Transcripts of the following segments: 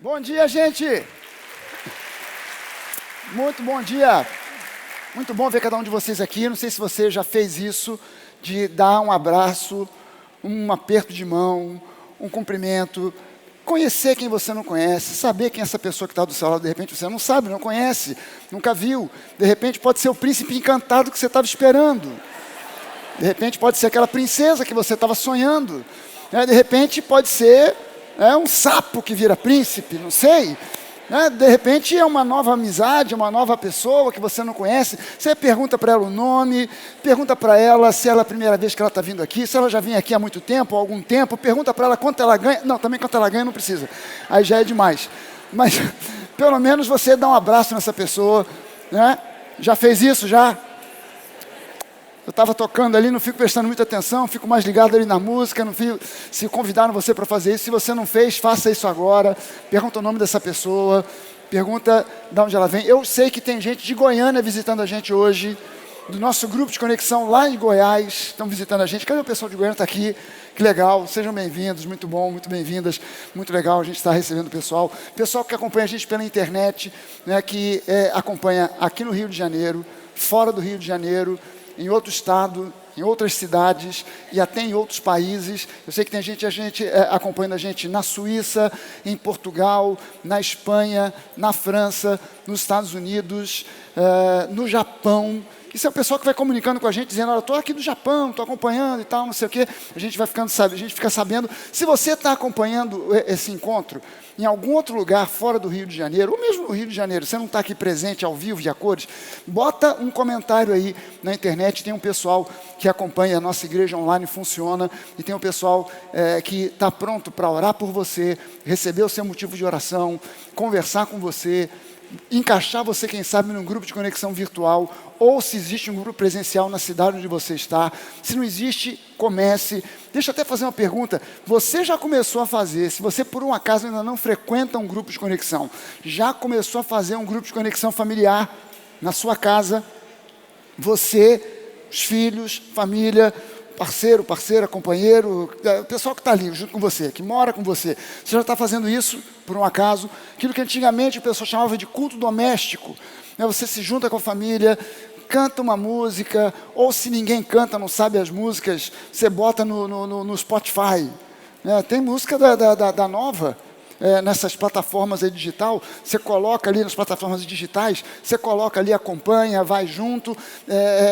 Bom dia, gente! Muito bom dia! Muito bom ver cada um de vocês aqui. Não sei se você já fez isso, de dar um abraço, um aperto de mão, um cumprimento, conhecer quem você não conhece, saber quem é essa pessoa que está do seu lado, de repente você não sabe, não conhece, nunca viu. De repente pode ser o príncipe encantado que você estava esperando. De repente pode ser aquela princesa que você estava sonhando. De repente pode ser um sapo que vira príncipe, não sei. De repente é uma nova amizade, uma nova pessoa que você não conhece. Você pergunta para ela o nome, pergunta para ela se ela é a primeira vez que ela está vindo aqui, se ela já vem aqui há muito tempo, há algum tempo. Pergunta para ela quanto ela ganha. Não, também quanto ela ganha não precisa. Aí já é demais. Mas pelo menos você dá um abraço nessa pessoa. Já fez isso, já? Eu estava tocando ali, não fico prestando muita atenção, fico mais ligado ali na música, não fico, se convidaram você para fazer isso. Se você não fez, faça isso agora. Pergunta o nome dessa pessoa, pergunta de onde ela vem. Eu sei que tem gente de Goiânia visitando a gente hoje, do nosso grupo de conexão lá em Goiás, estão visitando a gente. Cadê o pessoal de Goiânia? Está aqui, que legal, sejam bem-vindos, muito bom, muito bem-vindas, muito legal a gente está recebendo o pessoal. Pessoal que acompanha a gente pela internet, que acompanha aqui no Rio de Janeiro, fora do Rio de Janeiro, em outro estado, em outras cidades e até em outros países. Eu sei que tem gente acompanhando a gente na Suíça, em Portugal, na Espanha, na França, nos Estados Unidos, no Japão. Isso é o pessoal que vai comunicando com a gente, dizendo: olha, eu estou aqui do Japão, estou acompanhando e tal, não sei o quê. A gente fica sabendo. Se você está acompanhando esse encontro em algum outro lugar fora do Rio de Janeiro, ou mesmo no Rio de Janeiro, você não está aqui presente ao vivo e a cores, bota um comentário aí na internet. Tem um pessoal que acompanha a nossa igreja online, funciona, e tem um pessoal que está pronto para orar por você, receber o seu motivo de oração, conversar com você, encaixar você, quem sabe, num grupo de conexão virtual, ou se existe um grupo presencial na cidade onde você está. Se não existe, comece. Deixa eu até fazer uma pergunta. Você já começou a fazer, se você por um acaso ainda não frequenta um grupo de conexão, já começou a fazer um grupo de conexão familiar na sua casa? Você, os filhos, família, parceiro, parceira, companheiro, o pessoal que está ali junto com você, que mora com você. Você já está fazendo isso, por um acaso? Aquilo que antigamente o pessoal chamava de culto doméstico. Você se junta com a família, canta uma música, ou se ninguém canta, não sabe as músicas, você bota no Spotify. Tem música da Nova, nessas plataformas aí digital. Você coloca ali nas plataformas digitais, você coloca ali, acompanha, vai junto,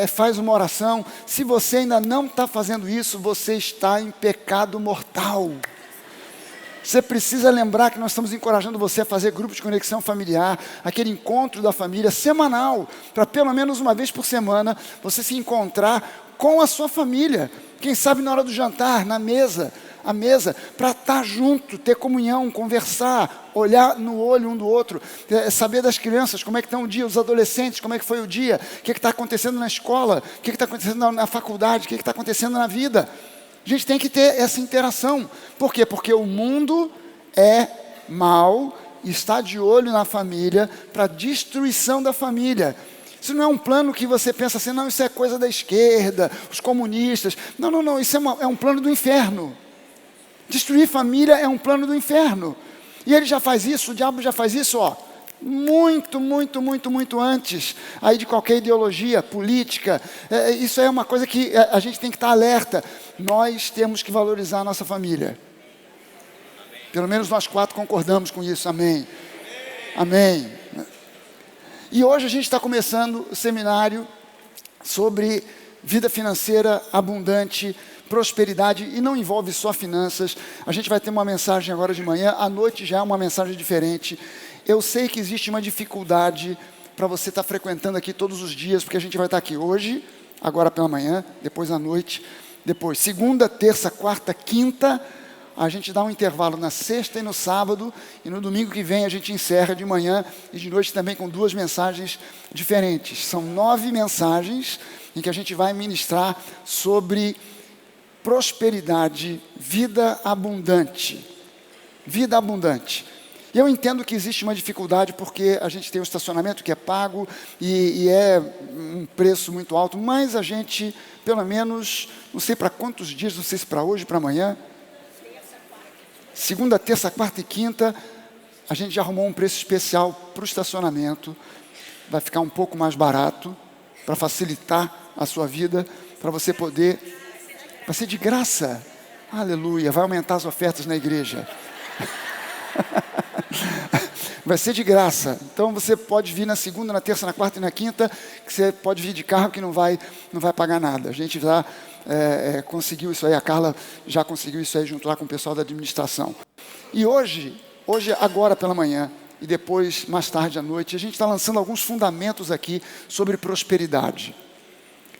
faz uma oração. Se você ainda não está fazendo isso, você está em pecado mortal. Você precisa lembrar que nós estamos encorajando você a fazer grupos de conexão familiar, aquele encontro da família semanal, para pelo menos uma vez por semana você se encontrar com a sua família. Quem sabe na hora do jantar, na mesa, para estar junto, ter comunhão, conversar, olhar no olho um do outro, saber das crianças, como é que estão o dia, os adolescentes, como é que foi o dia, o que está acontecendo na escola, o que está acontecendo na faculdade, o que está acontecendo na vida. A gente tem que ter essa interação. Por quê? Porque o mundo é mau, está de olho na família, para a destruição da família. Isso não é um plano que você pensa assim: não, isso é coisa da esquerda, os comunistas. Não, isso é um plano do inferno. Destruir família é um plano do inferno. E ele já faz isso, o diabo já faz isso, muito antes aí de qualquer ideologia política. Isso é uma coisa que a gente tem que estar alerta. Nós temos que valorizar a nossa família. Pelo menos nós 4 concordamos com isso, amém. Amém. E hoje a gente está começando o seminário sobre vida financeira abundante, prosperidade, e não envolve só finanças. A gente vai ter uma mensagem agora de manhã, à noite já é uma mensagem diferente. Eu sei que existe uma dificuldade para você estar frequentando aqui todos os dias, porque a gente vai estar aqui hoje, agora pela manhã, depois à noite, depois segunda, terça, quarta, quinta, a gente dá um intervalo na sexta e no sábado, e no domingo que vem a gente encerra de manhã e de noite também com 2 mensagens diferentes. São 9 mensagens em que a gente vai ministrar sobre prosperidade, vida abundante. Vida abundante. E eu entendo que existe uma dificuldade porque a gente tem um estacionamento que é pago e é um preço muito alto, mas a gente, pelo menos, não sei para quantos dias, não sei se para hoje, para amanhã, segunda, terça, quarta e quinta, A gente já arrumou um preço especial para o estacionamento. Vai ficar um pouco mais barato, para facilitar a sua vida, para você poder... Vai ser de graça. Aleluia, vai aumentar as ofertas na igreja. Vai ser de graça. Então você pode vir na segunda, na terça, na quarta e na quinta, que você pode vir de carro que não vai pagar nada. A gente já conseguiu isso aí, a Carla já conseguiu isso aí junto lá com o pessoal da administração. E hoje, agora pela manhã, e depois, mais tarde à noite, a gente está lançando alguns fundamentos aqui sobre prosperidade.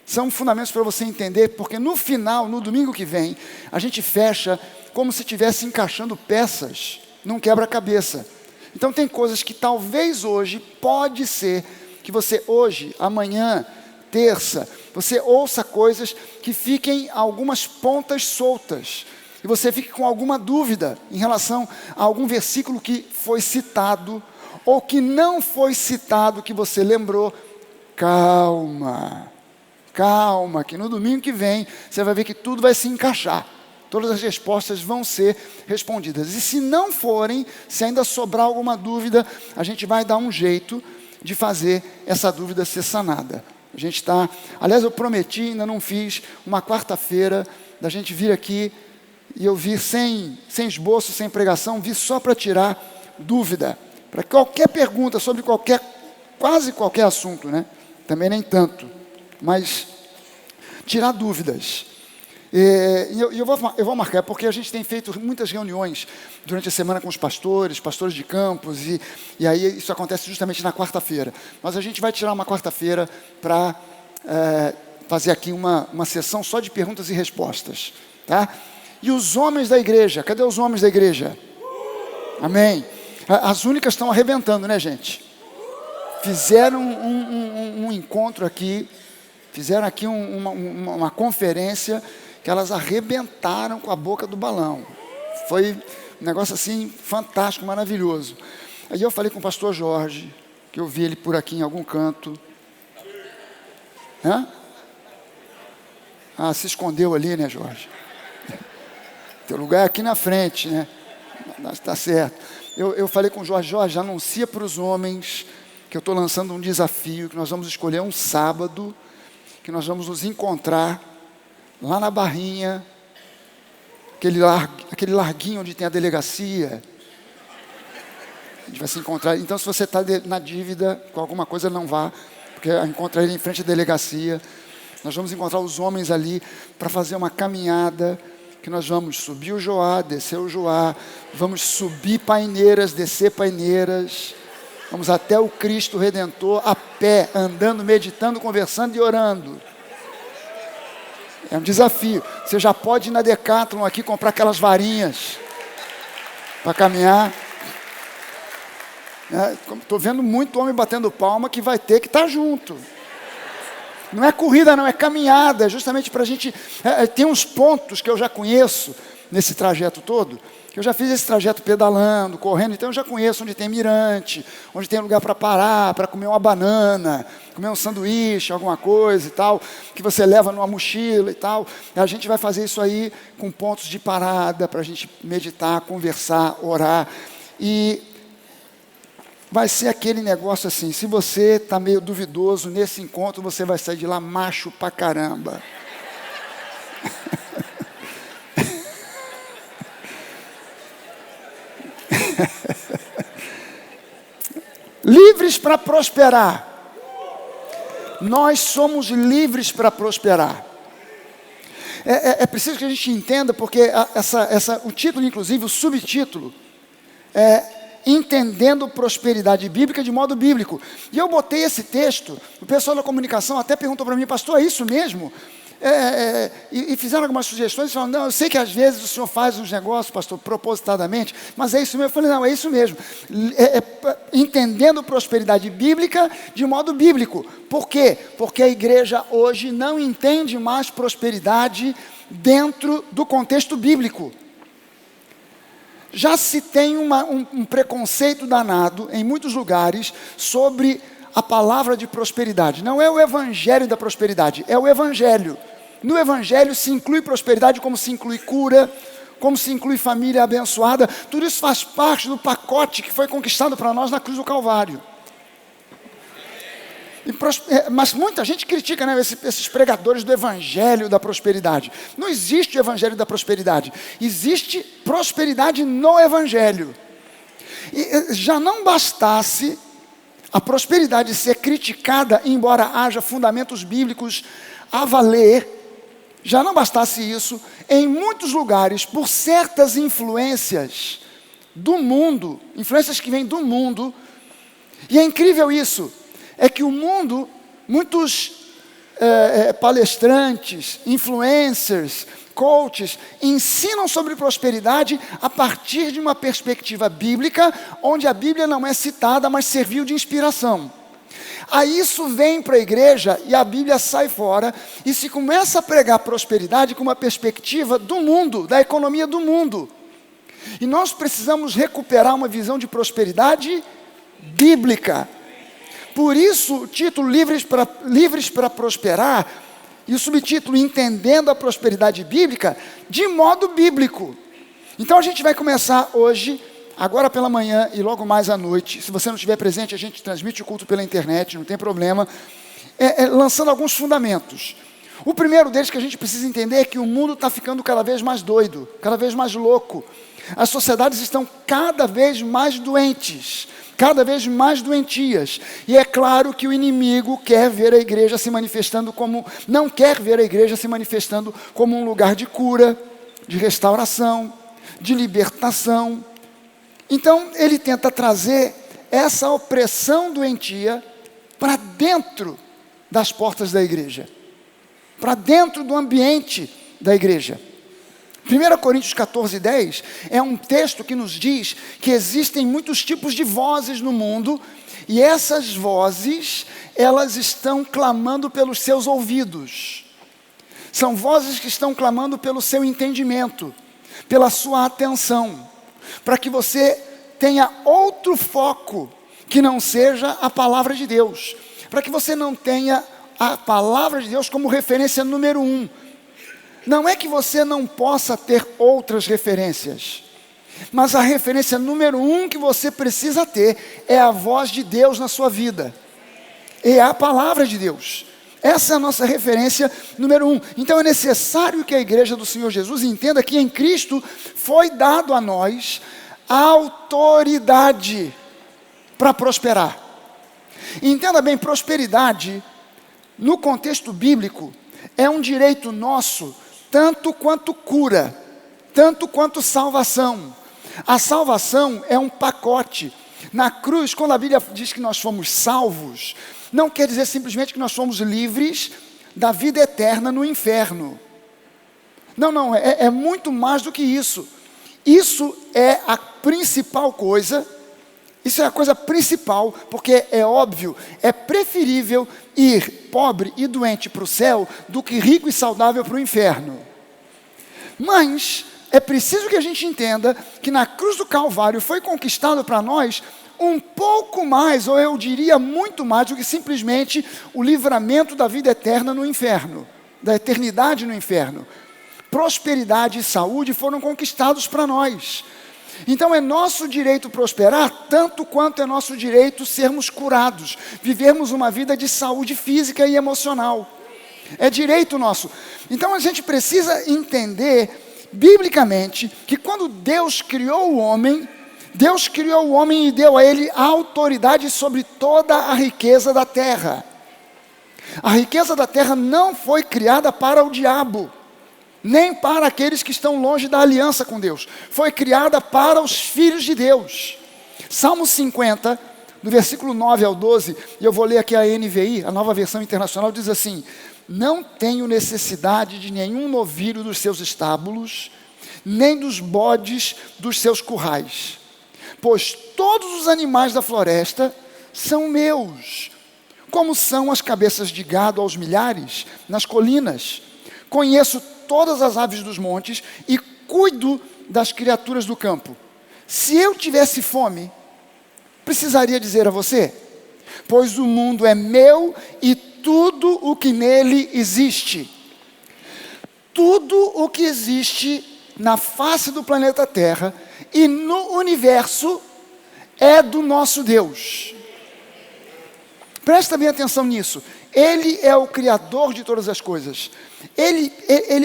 São fundamentos para você entender, porque no final, no domingo que vem, a gente fecha como se estivesse encaixando peças num quebra-cabeça. Então tem coisas que talvez hoje, pode ser, que você hoje, amanhã, terça, você ouça coisas que fiquem algumas pontas soltas. E você fique com alguma dúvida em relação a algum versículo que foi citado, ou que não foi citado, que você lembrou. Calma, que no domingo que vem, você vai ver que tudo vai se encaixar. Todas as respostas vão ser respondidas. E se não forem, se ainda sobrar alguma dúvida, a gente vai dar um jeito de fazer essa dúvida ser sanada. A gente está... Aliás, eu prometi, ainda não fiz, uma quarta-feira, da gente vir aqui, e eu vir sem esboço, sem pregação, vir só para tirar dúvida. Para qualquer pergunta sobre quase qualquer assunto, né? Também nem tanto, mas tirar dúvidas. Eu vou marcar, porque a gente tem feito muitas reuniões durante a semana com os pastores de campos, e aí isso acontece justamente na quarta-feira. Mas a gente vai tirar uma quarta-feira para fazer aqui uma sessão só de perguntas e respostas, tá? E os homens da igreja, cadê os homens da igreja? Amém. As únicas estão arrebentando, né, gente? Fizeram um encontro aqui, fizeram aqui uma conferência, que elas arrebentaram com a boca do balão. Foi um negócio assim, fantástico, maravilhoso. Aí eu falei com o pastor Jorge, que eu vi ele por aqui em algum canto. Se escondeu ali, né, Jorge? Teu lugar é aqui na frente, né? Está certo. Eu falei com o Jorge, anuncia para os homens que eu estou lançando um desafio, que nós vamos escolher um sábado, que nós vamos nos encontrar lá na Barrinha, aquele larguinho onde tem a delegacia. A gente vai se encontrar. Então, se você está na dívida com alguma coisa, não vá, porque encontra ele em frente à delegacia. Nós vamos encontrar os homens ali para fazer uma caminhada, que nós vamos subir o Joá, descer o Joá, vamos subir Paineiras, descer Paineiras, vamos até o Cristo Redentor a pé, andando, meditando, conversando e orando. É um desafio. Você já pode ir na Decathlon aqui comprar aquelas varinhas para caminhar. Estou vendo muito homem batendo palma que vai ter que estar junto. Não é corrida, não, é caminhada. É justamente para a gente... tem uns pontos que eu já conheço nesse trajeto todo, que eu já fiz esse trajeto pedalando, correndo, então eu já conheço onde tem mirante, onde tem lugar para parar, para comer uma banana, comer um sanduíche, alguma coisa e tal, que você leva numa mochila e tal. A gente vai fazer isso aí com pontos de parada, para a gente meditar, conversar, orar. E vai ser aquele negócio assim, se você está meio duvidoso nesse encontro, você vai sair de lá macho pra caramba. Livres para prosperar. Nós somos livres para prosperar. É preciso que a gente entenda, porque o título, inclusive, o subtítulo, Entendendo prosperidade bíblica de modo bíblico. E eu botei esse texto, o pessoal da comunicação até perguntou para mim, pastor, é isso mesmo? E fizeram algumas sugestões, falaram, não, eu sei que às vezes o senhor faz uns negócios, pastor, propositadamente, mas é isso mesmo. Eu falei, não, é isso mesmo. Entendendo prosperidade bíblica de modo bíblico. Por quê? Porque a igreja hoje não entende mais prosperidade dentro do contexto bíblico. Já se tem um preconceito danado em muitos lugares sobre a palavra de prosperidade. Não é o evangelho da prosperidade, é o evangelho. No evangelho se inclui prosperidade como se inclui cura, como se inclui família abençoada, tudo isso faz parte do pacote que foi conquistado para nós na cruz do Calvário. Mas muita gente critica, né, esses pregadores do evangelho da prosperidade. Não existe o evangelho da prosperidade. Existe prosperidade no evangelho. E já não bastasse a prosperidade ser criticada, embora haja fundamentos bíblicos a valer, já não bastasse isso, em muitos lugares, por certas influências do mundo, influências que vêm do mundo, e é incrível isso, é que o mundo, muitos palestrantes, influencers, coaches, ensinam sobre prosperidade a partir de uma perspectiva bíblica, onde a Bíblia não é citada, mas serviu de inspiração. Aí isso vem para a igreja e a Bíblia sai fora e se começa a pregar prosperidade com uma perspectiva do mundo, da economia do mundo. E nós precisamos recuperar uma visão de prosperidade bíblica. Por isso, o título Livres para Prosperar e o subtítulo Entendendo a Prosperidade Bíblica de modo bíblico. Então a gente vai começar hoje, agora pela manhã e logo mais à noite. Se você não estiver presente, a gente transmite o culto pela internet, não tem problema. Lançando alguns fundamentos. O primeiro deles que a gente precisa entender é que o mundo está ficando cada vez mais doido, cada vez mais louco. As sociedades estão cada vez mais doentes, cada vez mais doentias. E é claro que o inimigo quer ver a igreja se manifestando não quer ver a igreja se manifestando como um lugar de cura, de restauração, de libertação. Então, ele tenta trazer essa opressão doentia para dentro das portas da igreja, para dentro do ambiente da igreja. 1 Coríntios 14:10 é um texto que nos diz que existem muitos tipos de vozes no mundo, e essas vozes, elas estão clamando pelos seus ouvidos. São vozes que estão clamando pelo seu entendimento, pela sua atenção, para que você tenha outro foco que não seja a palavra de Deus, para que você não tenha a palavra de Deus como referência número 1. Não é que você não possa ter outras referências, mas a referência número 1 que você precisa ter é a voz de Deus na sua vida, é a palavra de Deus. Essa é a nossa referência número 1. Então é necessário que a igreja do Senhor Jesus entenda que em Cristo foi dado a nós a autoridade para prosperar. E entenda bem, prosperidade, no contexto bíblico, é um direito nosso, tanto quanto cura, tanto quanto salvação. A salvação é um pacote. Na cruz, quando a Bíblia diz que nós fomos salvos, não quer dizer simplesmente que nós fomos livres da vida eterna no inferno. Não, é muito mais do que isso. Isso é a principal coisa, isso é a coisa principal, porque é óbvio, é preferível ir pobre e doente para o céu do que rico e saudável para o inferno. Mas é preciso que a gente entenda que na cruz do Calvário foi conquistado para nós um pouco mais, ou eu diria muito mais, do que simplesmente o livramento da vida eterna no inferno, da eternidade no inferno. Prosperidade e saúde foram conquistados para nós. Então é nosso direito prosperar, tanto quanto é nosso direito sermos curados, vivermos uma vida de saúde física e emocional. É direito nosso. Então a gente precisa entender, biblicamente, que quando Deus criou o homem e deu a ele a autoridade sobre toda a riqueza da terra. A riqueza da terra não foi criada para o diabo, nem para aqueles que estão longe da aliança com Deus. Foi criada para os filhos de Deus. Salmo 50, do versículo 9 ao 12, e eu vou ler aqui a NVI, a Nova Versão Internacional, diz assim: não tenho necessidade de nenhum novilho dos seus estábulos, nem dos bodes dos seus currais, pois todos os animais da floresta são meus, como são as cabeças de gado aos milhares nas colinas. Conheço todas as aves dos montes e cuido das criaturas do campo. Se eu tivesse fome, precisaria dizer a você, pois o mundo é meu e tudo o que nele existe. Tudo o que existe na face do planeta Terra e no universo é do nosso Deus. Presta bem atenção nisso. Ele é o Criador de todas as coisas. Ele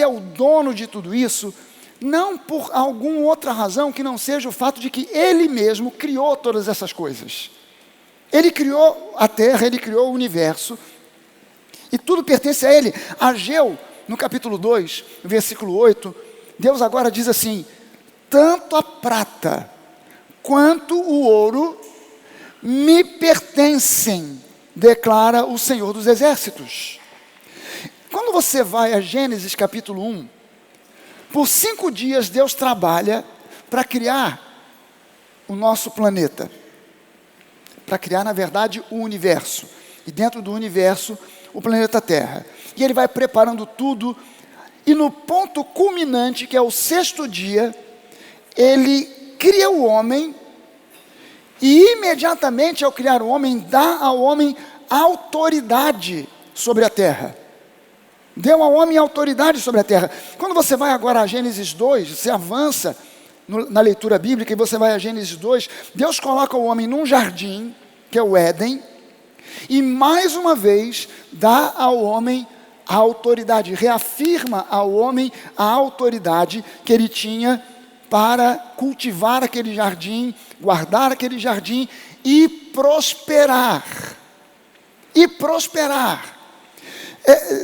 é o dono de tudo isso, não por alguma outra razão que não seja o fato de que Ele mesmo criou todas essas coisas. Ele criou a Terra, Ele criou o universo, e tudo pertence a Ele. Ageu, no capítulo 2, versículo 8, Deus agora diz assim: tanto a prata quanto o ouro me pertencem, declara o Senhor dos Exércitos. Quando você vai a Gênesis capítulo 1, por 5 dias Deus trabalha para criar o nosso planeta. Para criar, na verdade, o universo. E dentro do universo, o planeta Terra. E Ele vai preparando tudo. E no ponto culminante, que é o 6º dia, Ele cria o homem. E imediatamente, ao criar o homem, dá ao homem autoridade sobre a terra. Deu ao homem autoridade sobre a terra. Quando você vai agora a Gênesis 2, você avança na leitura bíblica e você vai a Gênesis 2, Deus coloca o homem num jardim, que é o Éden, e mais uma vez dá ao homem a autoridade, reafirma ao homem a autoridade que ele tinha para cultivar aquele jardim, guardar aquele jardim e prosperar. E prosperar.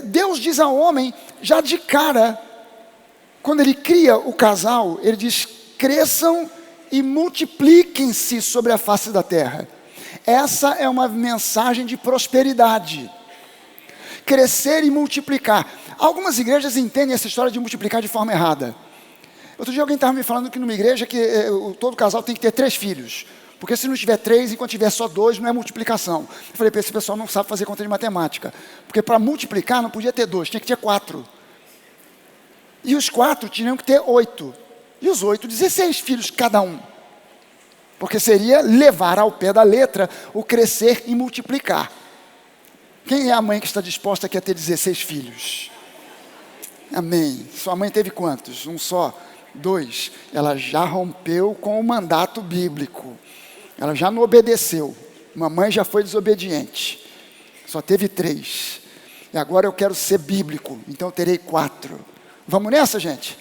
Deus diz ao homem, já de cara, quando Ele cria o casal, Ele diz: cresçam e multipliquem-se sobre a face da terra. Essa é uma mensagem de prosperidade. Crescer e multiplicar. Algumas igrejas entendem essa história de multiplicar de forma errada. Outro dia alguém estava me falando que numa igreja que todo casal tem que ter 3 filhos. Porque se não tiver 3, enquanto tiver só 2, não é multiplicação. Eu falei, esse pessoal não sabe fazer conta de matemática. Porque para multiplicar não podia ter 2, tinha que ter 4. E os 4 tinham que ter 8. E os 8, 16 filhos cada um. Porque seria levar ao pé da letra o crescer e multiplicar. Quem é a mãe que está disposta a ter 16 filhos? Amém. Sua mãe teve quantos? Um só? 2. Ela já rompeu com o mandato bíblico. Ela já não obedeceu. Mamãe já foi desobediente. Só teve 3. E agora eu quero ser bíblico. Então eu terei 4. Vamos nessa, gente?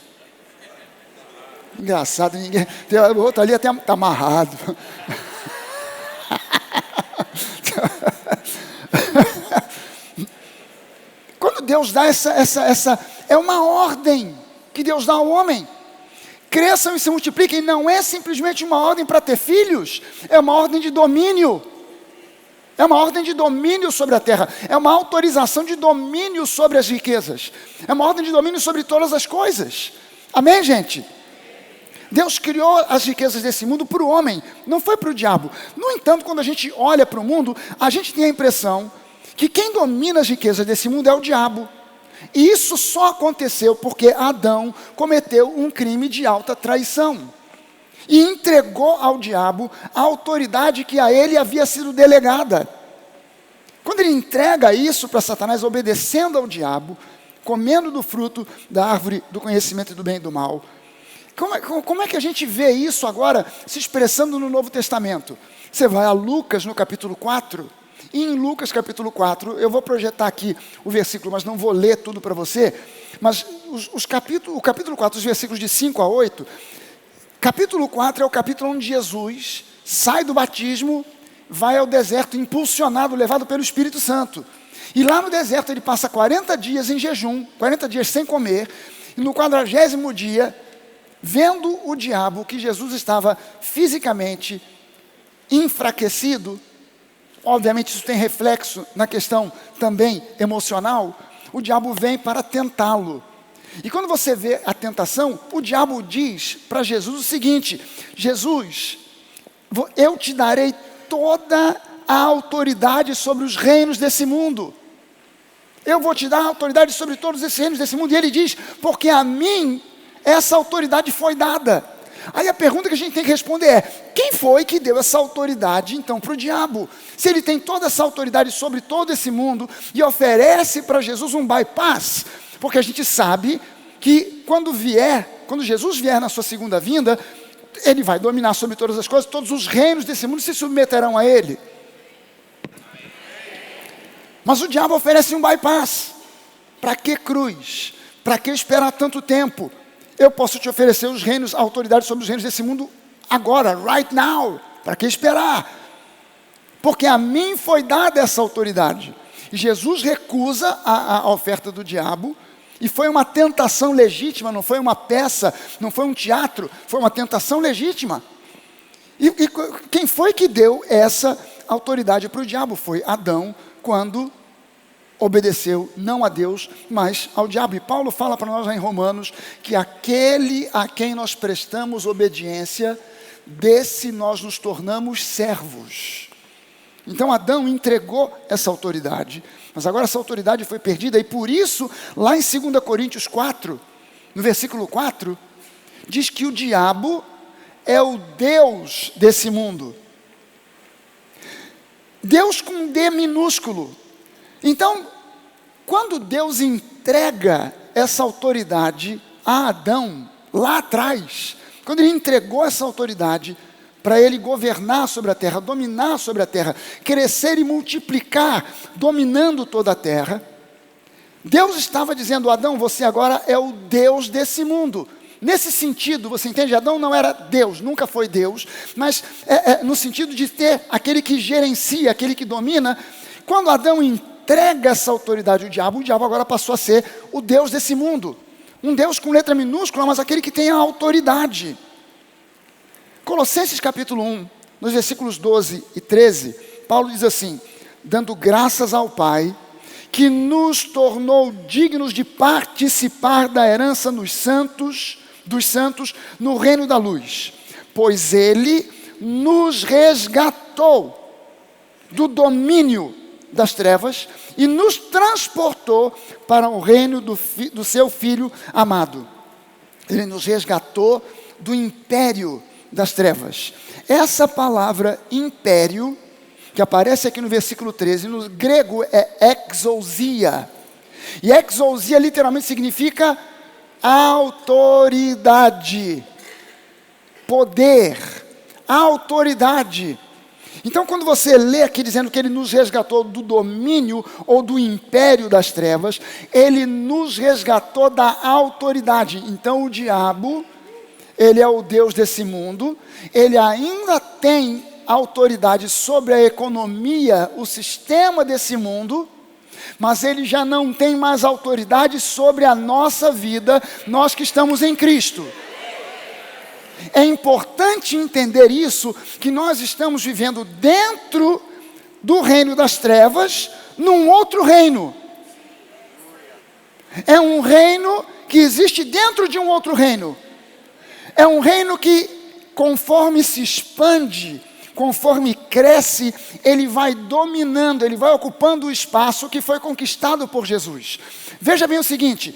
Engraçado. Ninguém... O outro ali até está amarrado. Quando Deus dá essa... É uma ordem que Deus dá ao homem. Cresçam e se multipliquem, não é simplesmente uma ordem para ter filhos, é uma ordem de domínio. É uma ordem de domínio sobre a terra, é uma autorização de domínio sobre as riquezas, é uma ordem de domínio sobre todas as coisas. Amém, gente? Deus criou as riquezas desse mundo para o homem, não foi para o diabo. No entanto, quando a gente olha para o mundo, a gente tem a impressão que quem domina as riquezas desse mundo é o diabo. E isso só aconteceu porque Adão cometeu um crime de alta traição. E entregou ao diabo a autoridade que a ele havia sido delegada. Quando ele entrega isso para Satanás, obedecendo ao diabo, comendo do fruto da árvore do conhecimento do bem e do mal. Como é que a gente vê isso agora se expressando no Novo Testamento? Você vai a Lucas no capítulo 4... E em Lucas capítulo 4, eu vou projetar aqui o versículo, mas não vou ler tudo para você. Mas o capítulo 4, os versículos de 5 a 8, capítulo 4 é o capítulo onde Jesus sai do batismo, vai ao deserto impulsionado, levado pelo Espírito Santo. E lá no deserto ele passa 40 dias em jejum, 40 dias sem comer, e no 40º dia, vendo o diabo que Jesus estava fisicamente enfraquecido, obviamente isso tem reflexo na questão também emocional, o diabo vem para tentá-lo. E quando você vê a tentação, o diabo diz para Jesus o seguinte: Jesus, eu te darei toda a autoridade sobre os reinos desse mundo. Eu vou te dar autoridade sobre todos esses reinos desse mundo. E ele diz, porque a mim essa autoridade foi dada. Aí a pergunta que a gente tem que responder é: quem foi que deu essa autoridade então para o diabo? Se ele tem toda essa autoridade sobre todo esse mundo e oferece para Jesus um bypass, porque a gente sabe que quando vier quando Jesus vier na sua segunda vinda, ele vai dominar sobre todas as coisas, todos os reinos desse mundo se submeterão a ele. Mas o diabo oferece um bypass. Para que cruz? Para que esperar tanto tempo? Eu posso te oferecer os reinos, a autoridade sobre os reinos desse mundo agora, right now. Para que esperar? Porque a mim foi dada essa autoridade. E Jesus recusa a oferta do diabo. E foi uma tentação legítima, não foi uma peça, não foi um teatro, foi uma tentação legítima. E quem foi que deu essa autoridade para o diabo? Foi Adão, quando obedeceu não a Deus, mas ao diabo. E Paulo fala para nós lá em Romanos, que aquele a quem nós prestamos obediência, desse nós nos tornamos servos. Então Adão entregou essa autoridade, mas agora essa autoridade foi perdida, e por isso, lá em 2 Coríntios 4, no versículo 4, diz que o diabo é o Deus desse mundo. Deus com D minúsculo. Então, quando Deus entrega essa autoridade a Adão, lá atrás, quando ele entregou essa autoridade para ele governar sobre a terra, dominar sobre a terra, crescer e multiplicar, dominando toda a terra, Deus estava dizendo: Adão, você agora é o Deus desse mundo. Nesse sentido, você entende? Adão não era Deus, nunca foi Deus, mas no sentido de ter aquele que gerencia, aquele que domina. Quando Adão entrega essa autoridade ao diabo, o diabo agora passou a ser o Deus desse mundo. Um Deus com letra minúscula, mas aquele que tem a autoridade. Colossenses capítulo 1, nos versículos 12 e 13, Paulo diz assim: dando graças ao Pai, que nos tornou dignos de participar da herança dos santos, no reino da luz, pois Ele nos resgatou do domínio das trevas e nos transportou para o reino do seu Filho amado. Ele nos resgatou do império das trevas. Essa palavra império, que aparece aqui no versículo 13, no grego é exousia. E exousia literalmente significa autoridade, poder, autoridade. Então, quando você lê aqui dizendo que ele nos resgatou do domínio ou do império das trevas, ele nos resgatou da autoridade. Então, o diabo, ele é o Deus desse mundo, ele ainda tem autoridade sobre a economia, o sistema desse mundo, mas ele já não tem mais autoridade sobre a nossa vida, nós que estamos em Cristo. É importante entender isso, que nós estamos vivendo dentro do reino das trevas, num outro reino. É um reino que existe dentro de um outro reino. É um reino que, conforme se expande, conforme cresce, ele vai dominando, ele vai ocupando o espaço que foi conquistado por Jesus. Veja bem o seguinte: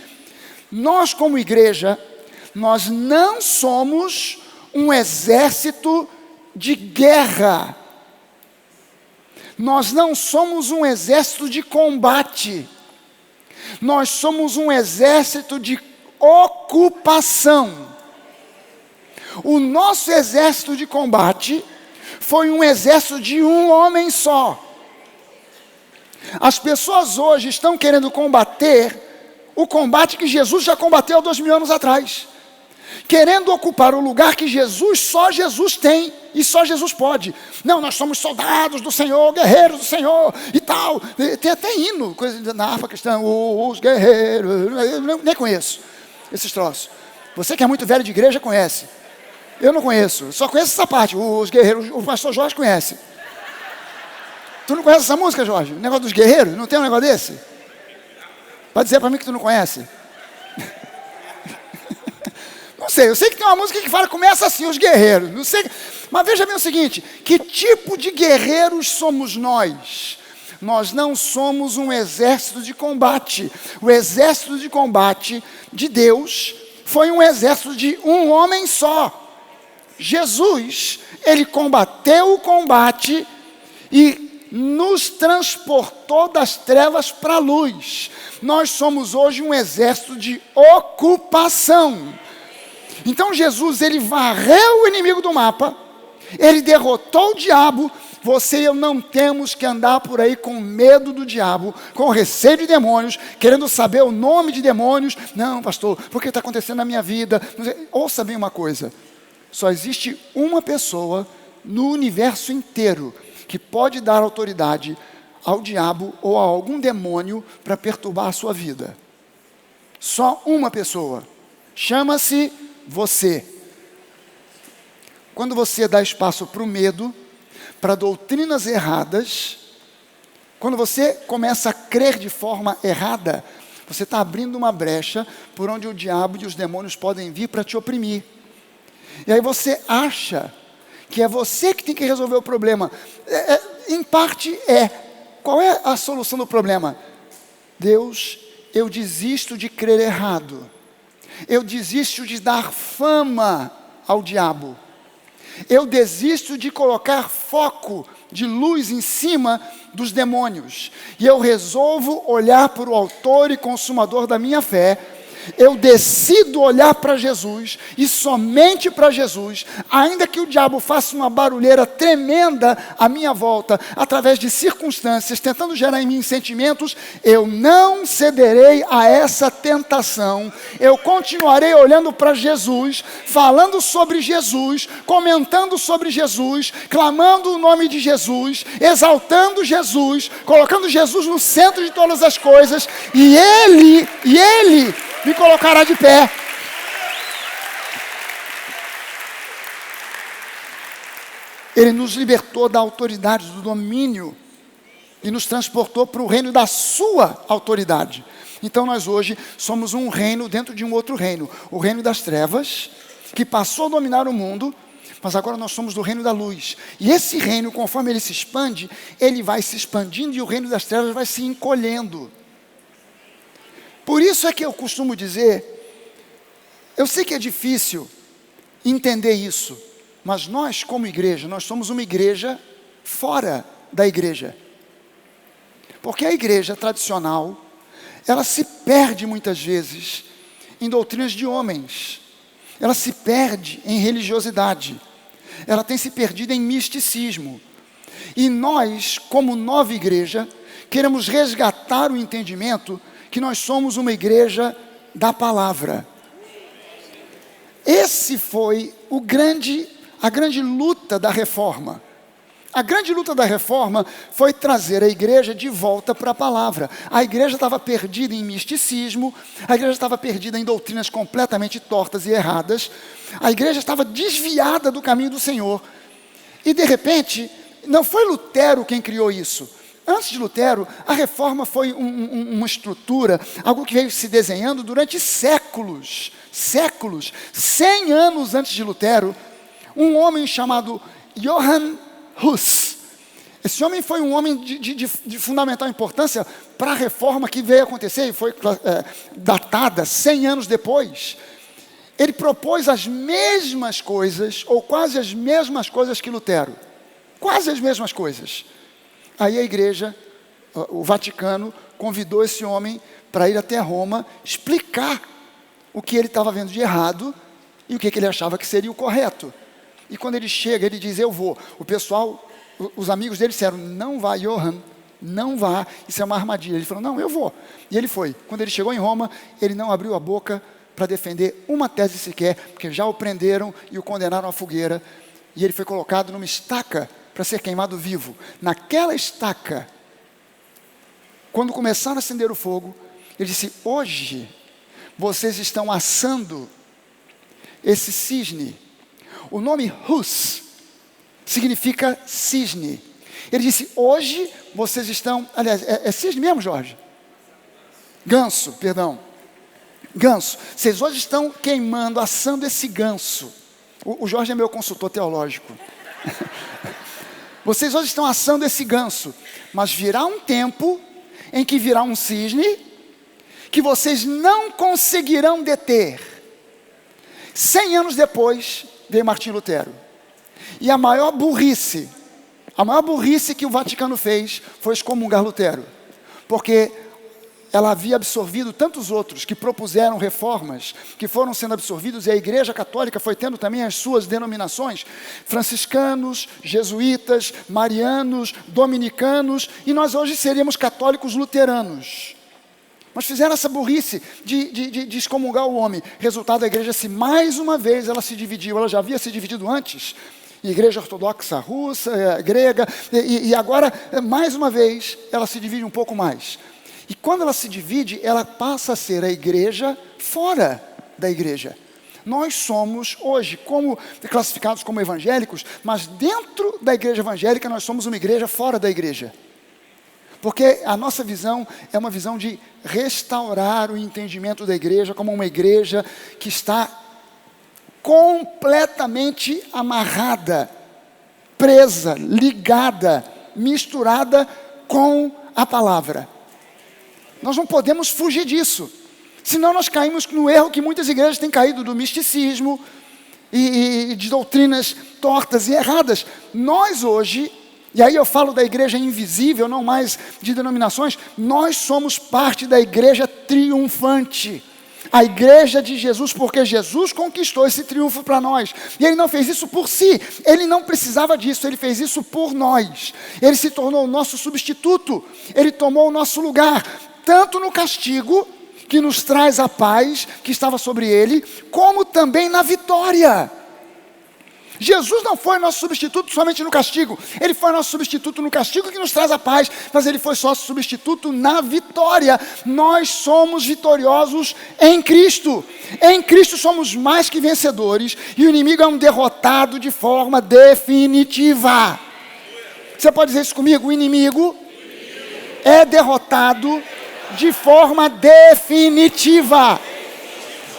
nós como igreja, nós não somos um exército de guerra. Nós não somos um exército de combate. Nós somos um exército de ocupação. O nosso exército de combate foi um exército de um homem só. As pessoas hoje estão querendo combater o combate que Jesus já combateu há 2000 anos atrás. Querendo ocupar o lugar que só Jesus tem e só Jesus pode. Não, nós somos soldados do Senhor, guerreiros do Senhor e tal. Tem até hino, coisa na harpa cristã, os guerreiros. Eu nem conheço esses troços. Você que é muito velho de igreja conhece. Eu não conheço, só conheço essa parte. Os guerreiros, o pastor Jorge conhece. Tu não conhece essa música, Jorge? O negócio dos guerreiros? Não tem um negócio desse? Pode dizer para mim que tu não conhece? Não sei, eu sei que tem uma música que fala, começa assim, os guerreiros. Não sei, mas veja bem o seguinte: que tipo de guerreiros somos nós? Nós não somos um exército de combate. O exército de combate de Deus foi um exército de um homem só. Jesus, ele combateu o combate e nos transportou das trevas para a luz. Nós somos hoje um exército de ocupação. Então Jesus, ele varreu o inimigo do mapa, ele derrotou o diabo. Você e eu não temos que andar por aí com medo do diabo, com receio de demônios, querendo saber o nome de demônios. Não, pastor, por que está acontecendo na minha vida? Ouça bem uma coisa, só existe uma pessoa no universo inteiro que pode dar autoridade ao diabo ou a algum demônio para perturbar a sua vida. Só uma pessoa, chama-se você. Quando você dá espaço para o medo, para doutrinas erradas, quando você começa a crer de forma errada, você está abrindo uma brecha por onde o diabo e os demônios podem vir para te oprimir. E aí você acha que é você que tem que resolver o problema. Em parte é. Qual é a solução do problema? Deus, eu desisto de crer errado. Eu desisto de dar fama ao diabo. Eu desisto de colocar foco de luz em cima dos demônios. E eu resolvo olhar para o autor e consumador da minha fé. Eu decido olhar para Jesus e somente para Jesus, ainda que o diabo faça uma barulheira tremenda à minha volta, através de circunstâncias, tentando gerar em mim sentimentos, eu não cederei a essa tentação. Eu continuarei olhando para Jesus, falando sobre Jesus, comentando sobre Jesus, clamando o nome de Jesus, exaltando Jesus, colocando Jesus no centro de todas as coisas, e Ele me colocará de pé. Ele nos libertou da autoridade, do domínio, e nos transportou para o reino da sua autoridade. Então nós hoje somos um reino dentro de um outro reino. O reino das trevas, que passou a dominar o mundo, mas agora nós somos do reino da luz. E esse reino, conforme ele se expande, ele vai se expandindo e o reino das trevas vai se encolhendo. Por isso é que eu costumo dizer, eu sei que é difícil entender isso, mas nós como igreja, nós somos uma igreja fora da igreja. Porque a igreja tradicional, ela se perde muitas vezes em doutrinas de homens. Ela se perde em religiosidade. Ela tem se perdido em misticismo. E nós, como nova igreja, queremos resgatar o entendimento que nós somos uma igreja da palavra. Esse foi a grande luta da reforma. A grande luta da reforma foi trazer a igreja de volta para a palavra. A igreja estava perdida em misticismo, a igreja estava perdida em doutrinas completamente tortas e erradas, a igreja estava desviada do caminho do Senhor. E de repente, não foi Lutero quem criou isso. Antes de Lutero, a reforma foi uma estrutura, algo que veio se desenhando durante séculos. 100 anos antes de Lutero, um homem chamado Johann Hus. Esse homem foi um homem de fundamental importância para a reforma que veio acontecer e foi datada 100 anos depois. Ele propôs as mesmas coisas, ou quase as mesmas coisas que Lutero. Quase as mesmas coisas. Aí a igreja, o Vaticano, convidou esse homem para ir até Roma, explicar o que ele estava vendo de errado e o que ele achava que seria o correto. E quando ele chega, ele diz, eu vou. O pessoal, os amigos dele disseram, não vá, Johann, não vá, isso é uma armadilha. Ele falou, não, eu vou. E ele foi. Quando ele chegou em Roma, ele não abriu a boca para defender uma tese sequer, porque já o prenderam e o condenaram à fogueira. E ele foi colocado numa estaca para ser queimado vivo. Naquela estaca, quando começaram a acender o fogo, ele disse, hoje vocês estão assando esse cisne. O nome Hus significa cisne. Ele disse, hoje vocês estão, aliás, é cisne mesmo, Jorge? Ganso, perdão. Ganso. Vocês hoje estão queimando, assando esse ganso. O Jorge é meu consultor teológico. Vocês hoje estão assando esse ganso, mas virá um tempo em que virá um cisne que vocês não conseguirão deter. 100 anos depois veio Martinho Lutero. E a maior burrice que o Vaticano fez foi excomungar Lutero. Porque ela havia absorvido tantos outros que propuseram reformas, que foram sendo absorvidos, e a Igreja Católica foi tendo também as suas denominações, franciscanos, jesuítas, marianos, dominicanos, e nós hoje seríamos católicos luteranos. Mas fizeram essa burrice de excomungar o homem. Resultado, a igreja, mais uma vez, ela se dividiu. Ela já havia se dividido antes. Igreja ortodoxa russa, grega, e agora, mais uma vez, ela se divide um pouco mais. E quando ela se divide, ela passa a ser a igreja fora da igreja. Nós somos hoje classificados como evangélicos, mas dentro da igreja evangélica nós somos uma igreja fora da igreja. Porque a nossa visão é uma visão de restaurar o entendimento da igreja como uma igreja que está completamente amarrada, presa, ligada, misturada com a palavra. Nós não podemos fugir disso. Senão nós caímos no erro que muitas igrejas têm caído, do misticismo e de doutrinas tortas e erradas. Nós hoje, e aí eu falo da igreja invisível, não mais de denominações, nós somos parte da igreja triunfante. A igreja de Jesus, porque Jesus conquistou esse triunfo para nós. E Ele não fez isso por si, Ele não precisava disso, Ele fez isso por nós. Ele se tornou o nosso substituto, Ele tomou o nosso lugar, tanto no castigo, que nos traz a paz que estava sobre Ele, como também na vitória. Jesus não foi nosso substituto somente no castigo, Ele foi nosso substituto no castigo que nos traz a paz, mas Ele foi nosso substituto na vitória. Nós somos vitoriosos em Cristo. Em Cristo somos mais que vencedores, e o inimigo é um derrotado de forma definitiva. Você pode dizer isso comigo? O inimigo é derrotado de forma definitiva.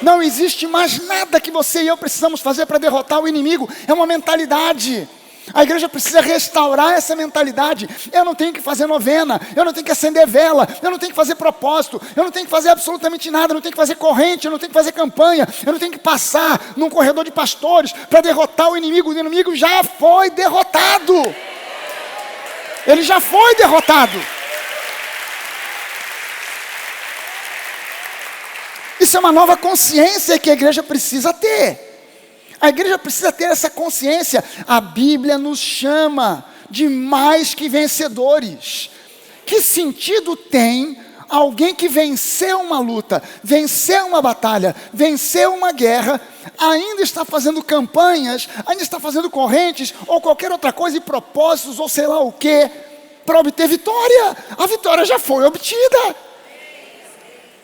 Não existe mais nada que você e eu precisamos fazer para derrotar o inimigo. É uma mentalidade. A igreja precisa restaurar essa mentalidade. Eu não tenho que fazer novena, eu não tenho que acender vela, eu não tenho que fazer propósito, eu não tenho que fazer absolutamente nada, eu não tenho que fazer corrente, eu não tenho que fazer campanha, eu não tenho que passar num corredor de pastores para derrotar o inimigo. O inimigo já foi derrotado. Ele já foi derrotado. Isso é uma nova consciência que a igreja precisa ter. A igreja precisa ter essa consciência. A Bíblia nos chama de mais que vencedores. Que sentido tem alguém que venceu uma luta, venceu uma batalha, venceu uma guerra, ainda está fazendo campanhas, ainda está fazendo correntes, ou qualquer outra coisa, e propósitos, ou sei lá o quê, para obter vitória? A vitória já foi obtida.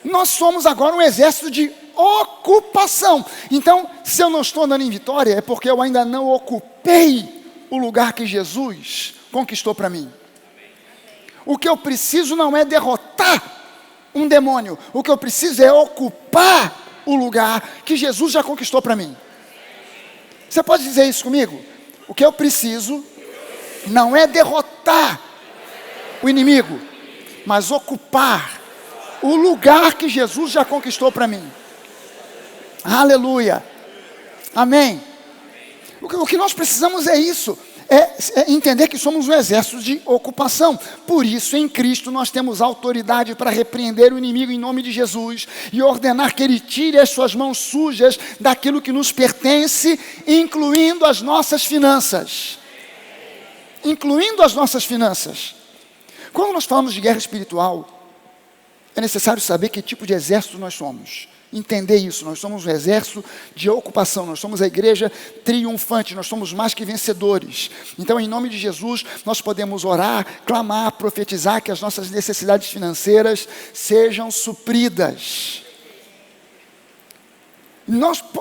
Nós somos agora um exército de ocupação. Então, se eu não estou andando em vitória, é porque eu ainda não ocupei o lugar que Jesus conquistou para mim. O que eu preciso não é derrotar um demônio. O que eu preciso é ocupar o lugar que Jesus já conquistou para mim. Você pode dizer isso comigo? O que eu preciso não é derrotar o inimigo, mas ocupar o lugar que Jesus já conquistou para mim. Aleluia. Amém. O que nós precisamos é isso. É entender que somos um exército de ocupação. Por isso, em Cristo, nós temos autoridade para repreender o inimigo em nome de Jesus e ordenar que ele tire as suas mãos sujas daquilo que nos pertence, incluindo as nossas finanças. Incluindo as nossas finanças. Quando nós falamos de guerra espiritual, é necessário saber que tipo de exército nós somos. Entender isso, nós somos um exército de ocupação, nós somos a igreja triunfante, nós somos mais que vencedores. Então, em nome de Jesus, nós podemos orar, clamar, profetizar que as nossas necessidades financeiras sejam supridas.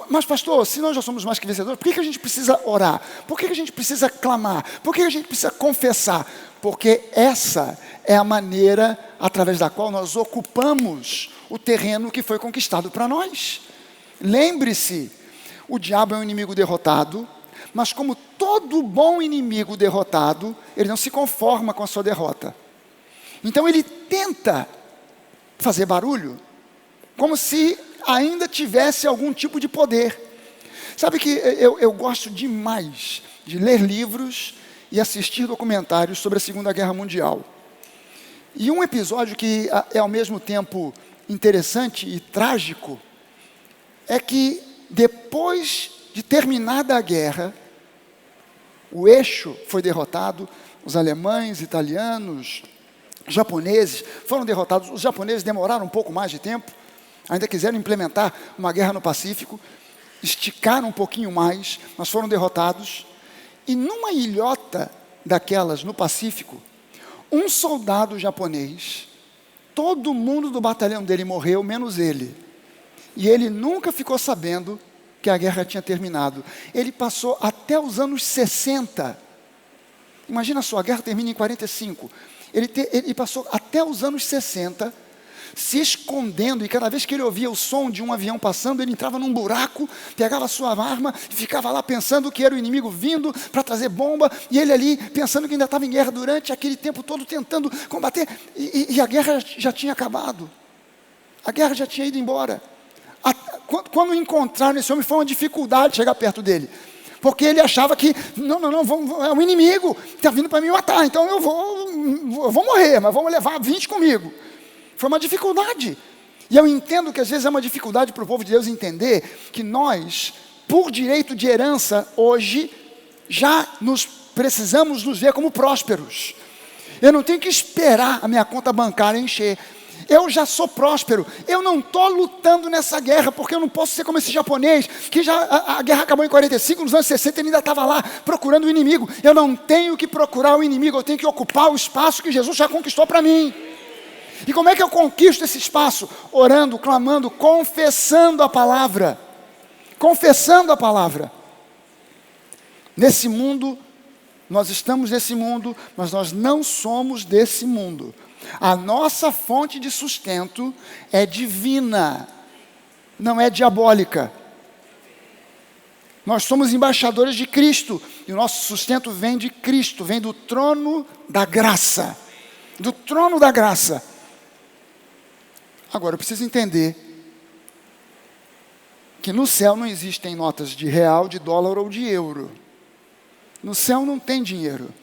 Mas pastor, se nós já somos mais que vencedores, por que a gente precisa orar? Por que a gente precisa clamar? Por que a gente precisa confessar? Porque essa é a maneira através da qual nós ocupamos o terreno que foi conquistado para nós. Lembre-se, o diabo é um inimigo derrotado, mas como todo bom inimigo derrotado, ele não se conforma com a sua derrota. Então ele tenta fazer barulho, como se ainda tivesse algum tipo de poder. Sabe que eu gosto demais de ler livros e assistir documentários sobre a Segunda Guerra Mundial. E um episódio que é ao mesmo tempo interessante e trágico, é que depois de terminada a guerra, o eixo foi derrotado, os alemães, italianos, japoneses foram derrotados. Os japoneses demoraram um pouco mais de tempo, ainda quiseram implementar uma guerra no Pacífico, esticaram um pouquinho mais, mas foram derrotados. E numa ilhota daquelas no Pacífico, um soldado japonês, todo mundo do batalhão dele morreu, menos ele. E ele nunca ficou sabendo que a guerra tinha terminado. Ele passou até os anos 60. Imagina só, a guerra termina em 45. Ele passou até os anos 60 se escondendo, e cada vez que ele ouvia o som de um avião passando, ele entrava num buraco, pegava a sua arma e ficava lá pensando que era o inimigo vindo para trazer bomba, e ele ali pensando que ainda estava em guerra durante aquele tempo todo, tentando combater, e a guerra já tinha acabado. A guerra já tinha ido embora. Quando encontraram esse homem, foi uma dificuldade chegar perto dele, porque ele achava que, não, é um inimigo, está vindo para me matar, então eu vou morrer, mas vamos levar 20 comigo. Foi uma dificuldade. E eu entendo que às vezes é uma dificuldade para o povo de Deus entender que nós, por direito de herança, hoje, já precisamos nos ver como prósperos. Eu não tenho que esperar a minha conta bancária encher. Eu já sou próspero. Eu não estou lutando nessa guerra, porque eu não posso ser como esse japonês, que a guerra acabou em 45, nos anos 60 ele ainda estava lá procurando o inimigo. Eu não tenho que procurar o inimigo, eu tenho que ocupar o espaço que Jesus já conquistou para mim. E como é que eu conquisto esse espaço? Orando, clamando, confessando a palavra. Confessando a palavra. Nesse mundo, nós estamos nesse mundo, mas nós não somos desse mundo. A nossa fonte de sustento é divina, não é diabólica. Nós somos embaixadores de Cristo, e o nosso sustento vem de Cristo, vem do trono da graça. Do trono da graça. Agora, eu preciso entender que no céu não existem notas de real, de dólar ou de euro. No céu não tem dinheiro.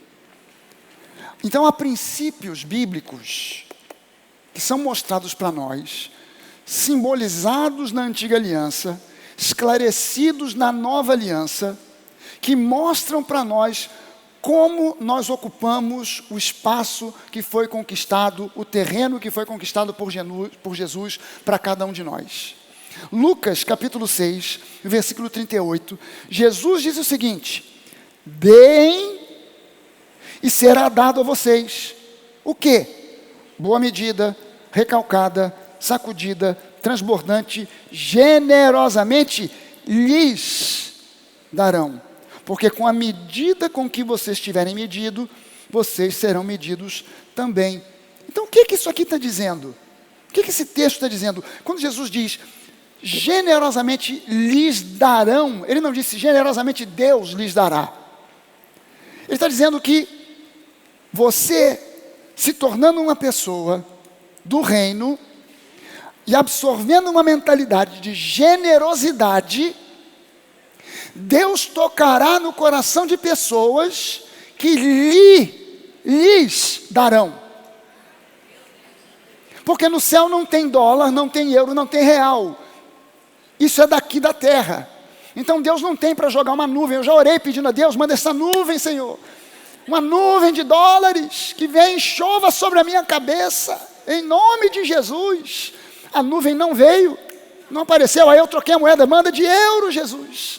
Então, há princípios bíblicos que são mostrados para nós, simbolizados na antiga aliança, esclarecidos na nova aliança, que mostram para nós como nós ocupamos o espaço que foi conquistado, o terreno que foi conquistado por Jesus para cada um de nós. Lucas capítulo 6, versículo 38, Jesus diz o seguinte: deem e será dado a vocês. O quê? Boa medida, recalcada, sacudida, transbordante, generosamente lhes darão. Porque com a medida com que vocês tiverem medido, vocês serão medidos também. Então o que isso aqui está dizendo? O que esse texto está dizendo? Quando Jesus diz, generosamente lhes darão, ele não disse generosamente Deus lhes dará. Ele está dizendo que você, se tornando uma pessoa do reino, e absorvendo uma mentalidade de generosidade, Deus tocará no coração de pessoas que lhes darão. Porque no céu não tem dólar, não tem euro, não tem real. Isso é daqui da terra. Então Deus não tem para jogar uma nuvem. Eu já orei pedindo a Deus, manda essa nuvem, Senhor. Uma nuvem de dólares que vem e chova sobre a minha cabeça. Em nome de Jesus. A nuvem não veio, não apareceu. Aí eu troquei a moeda, manda de euro, Jesus.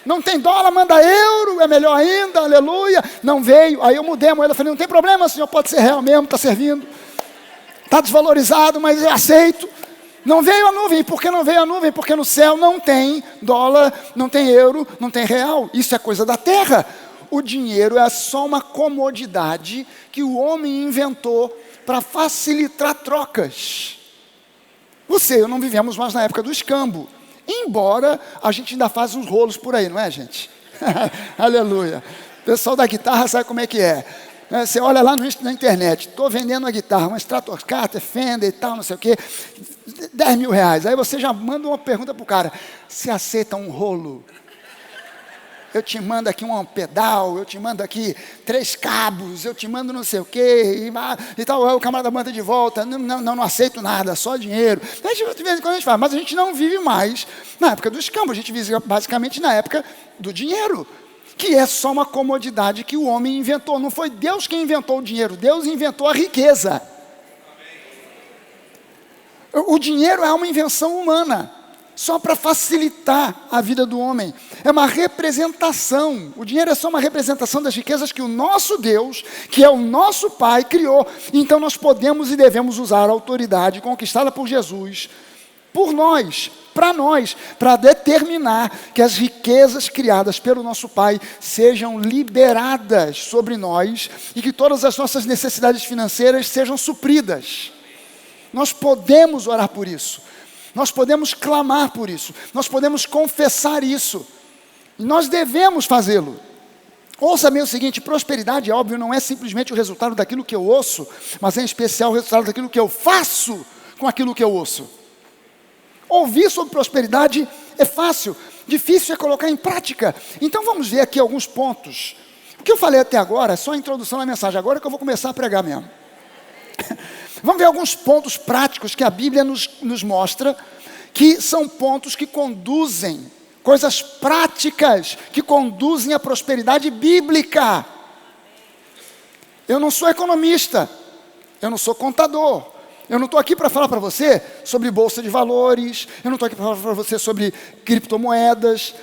Não tem dólar, manda euro, é melhor ainda, aleluia. Não veio, aí eu mudei a moeda, falei, não tem problema, Senhor, pode ser real mesmo, está servindo. Está desvalorizado, mas eu aceito. Não veio a nuvem. E por que não veio a nuvem? Porque no céu não tem dólar, não tem euro, não tem real. Isso é coisa da terra. O dinheiro é só uma comodidade que o homem inventou para facilitar trocas. Você e eu não vivemos mais na época do escambo. Embora a gente ainda faz uns rolos por aí, não é, gente? Aleluia. O pessoal da guitarra sabe como é que é. Você olha lá na internet, estou vendendo uma guitarra, uma Stratocaster, Fender e tal, não sei o quê, 10 mil reais. Aí você já manda uma pergunta para o cara, você aceita um rolo? eu te mando aqui um pedal, eu te mando aqui 3 cabos, eu te mando não sei o quê, e tal, aí o camarada manda de volta, não aceito nada, só dinheiro. De vez em quando a gente fala, mas a gente não vive mais na época dos campos, a gente vive basicamente na época do dinheiro, que é só uma comodidade que o homem inventou. Não foi Deus quem inventou o dinheiro, Deus inventou a riqueza. O dinheiro é uma invenção humana, só para facilitar a vida do homem. É uma representação. O dinheiro é só uma representação das riquezas que o nosso Deus, que é o nosso Pai, criou. Então nós podemos e devemos usar a autoridade conquistada por Jesus, por nós, para determinar que as riquezas criadas pelo nosso Pai sejam liberadas sobre nós e que todas as nossas necessidades financeiras sejam supridas. Nós podemos orar por isso, nós podemos clamar por isso, nós podemos confessar isso, e nós devemos fazê-lo. Ouça bem o seguinte: prosperidade, é óbvio, não é simplesmente o resultado daquilo que eu ouço, mas é em especial o resultado daquilo que eu faço com aquilo que eu ouço. Ouvir sobre prosperidade é fácil, difícil é colocar em prática. Então vamos ver aqui alguns pontos. O que eu falei até agora é só a introdução da mensagem, agora que eu vou começar a pregar mesmo. Vamos ver alguns pontos práticos que a Bíblia nos mostra, que são pontos que conduzem, coisas práticas que conduzem à prosperidade bíblica. Eu não sou economista, eu não sou contador, eu não estou aqui para falar para você sobre bolsa de valores, eu não estou aqui para falar para você sobre criptomoedas,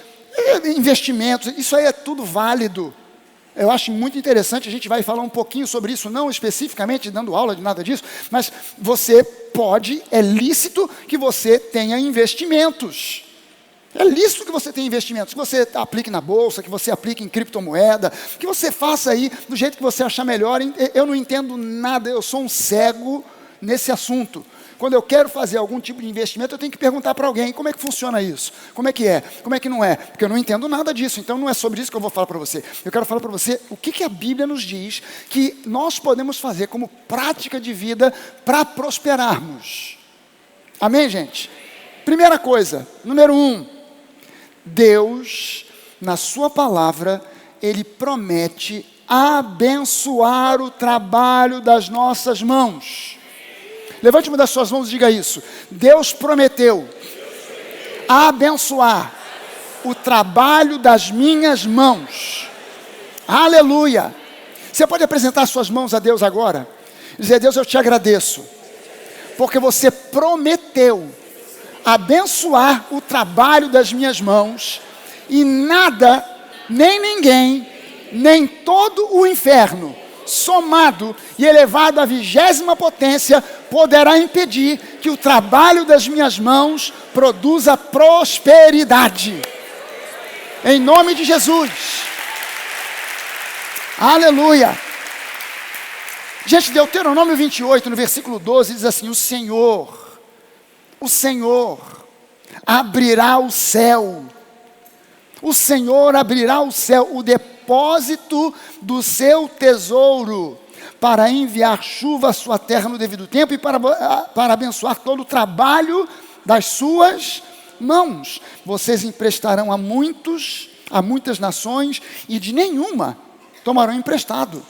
investimentos, isso aí é tudo válido. Eu acho muito interessante, a gente vai falar um pouquinho sobre isso, não especificamente dando aula de nada disso, mas você pode, é lícito que você tenha investimentos. É lícito que você tenha investimentos, que você aplique na bolsa, que você aplique em criptomoeda, que você faça aí do jeito que você achar melhor. Eu não entendo nada, eu sou um cego nesse assunto. Quando eu quero fazer algum tipo de investimento, eu tenho que perguntar para alguém: como é que funciona isso? Como é que não é? Porque eu não entendo nada disso, então não é sobre isso que eu vou falar para você. Eu quero falar para você o que a Bíblia nos diz que nós podemos fazer como prática de vida para prosperarmos. Amém, gente? Primeira coisa, número 1, Deus, na sua palavra, Ele promete abençoar o trabalho das nossas mãos. Levante uma das suas mãos e diga isso: Deus prometeu abençoar o trabalho das minhas mãos. Aleluia! Você pode apresentar suas mãos a Deus agora? Dizer: Deus, eu te agradeço, porque você prometeu abençoar o trabalho das minhas mãos, e nada, nem ninguém, nem todo o inferno, somado e elevado à 20ª potência, poderá impedir que o trabalho das minhas mãos produza prosperidade. Em nome de Jesus. Aleluia. Gente, Deuteronômio 28, no versículo 12, diz assim: o Senhor abrirá o céu. O Senhor abrirá o céu, o depósito do seu tesouro, para enviar chuva à sua terra no devido tempo e para abençoar todo o trabalho das suas mãos. Vocês emprestarão a muitas nações, e de nenhuma tomarão emprestado.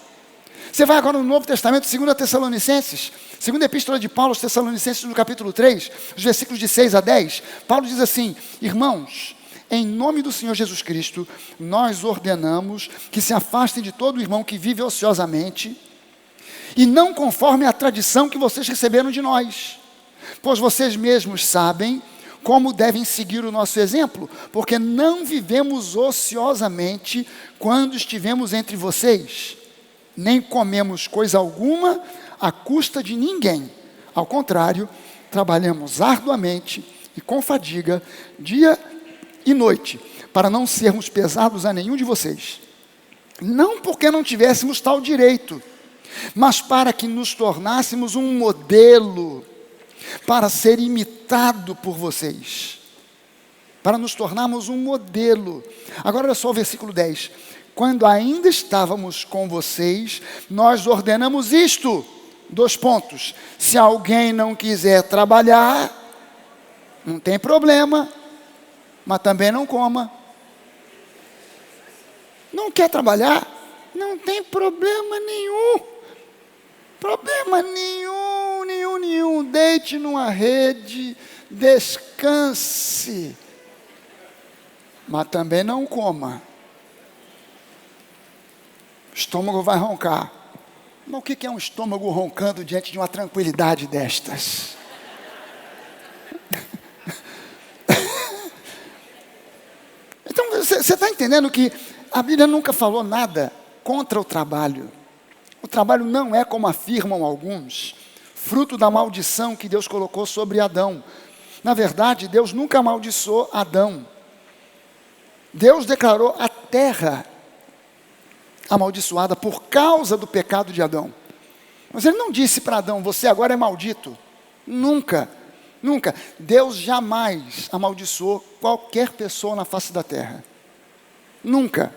Você vai agora no Novo Testamento, 2 Tessalonicenses, segunda epístola de Paulo aos Tessalonicenses, no capítulo 3, os versículos de 6 a 10, Paulo diz assim: irmãos, em nome do Senhor Jesus Cristo, nós ordenamos que se afastem de todo irmão que vive ociosamente, e não conforme a tradição que vocês receberam de nós, pois vocês mesmos sabem como devem seguir o nosso exemplo, porque não vivemos ociosamente quando estivemos entre vocês, nem comemos coisa alguma à custa de ninguém. Ao contrário, trabalhamos arduamente e com fadiga, dia e noite, para não sermos pesados a nenhum de vocês. Não porque não tivéssemos tal direito, mas para que nos tornássemos um modelo para ser imitado por vocês, para nos tornarmos um modelo. Agora olha só o versículo 10. Quando ainda estávamos com vocês, nós ordenamos isto, 2 pontos. Se alguém não quiser trabalhar, não tem problema, mas também não coma. Não quer trabalhar? Não tem problema nenhum. Problema nenhum, nenhum, nenhum. Deite numa rede, descanse. Mas também não coma. O estômago vai roncar. Mas o que é um estômago roncando diante de uma tranquilidade destas? Então, você está entendendo que a Bíblia nunca falou nada contra o trabalho. O trabalho não é, como afirmam alguns, fruto da maldição que Deus colocou sobre Adão. Na verdade, Deus nunca amaldiçoou Adão. Deus declarou a terra amaldiçoada por causa do pecado de Adão. Mas ele não disse para Adão, você agora é maldito. Nunca, nunca. Deus jamais amaldiçoou qualquer pessoa na face da terra. Nunca.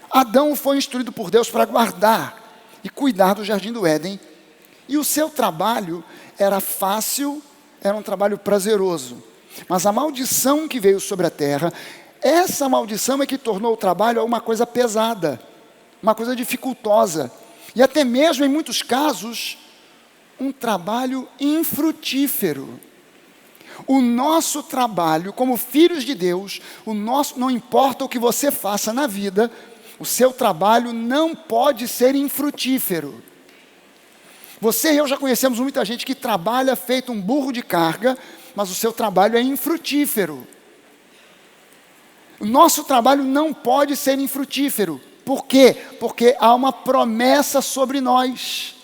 Adão foi instruído por Deus para guardar e cuidar do jardim do Éden. E o seu trabalho era fácil, era um trabalho prazeroso. Mas a maldição que veio sobre a terra, essa maldição é que tornou o trabalho uma coisa pesada, uma coisa dificultosa. E até mesmo, em muitos casos, um trabalho infrutífero. O nosso trabalho, como filhos de Deus, não importa o que você faça na vida, o seu trabalho não pode ser infrutífero. Você e eu já conhecemos muita gente que trabalha feito um burro de carga, mas o seu trabalho é infrutífero. O nosso trabalho não pode ser infrutífero. Por quê? Porque há uma promessa sobre nós.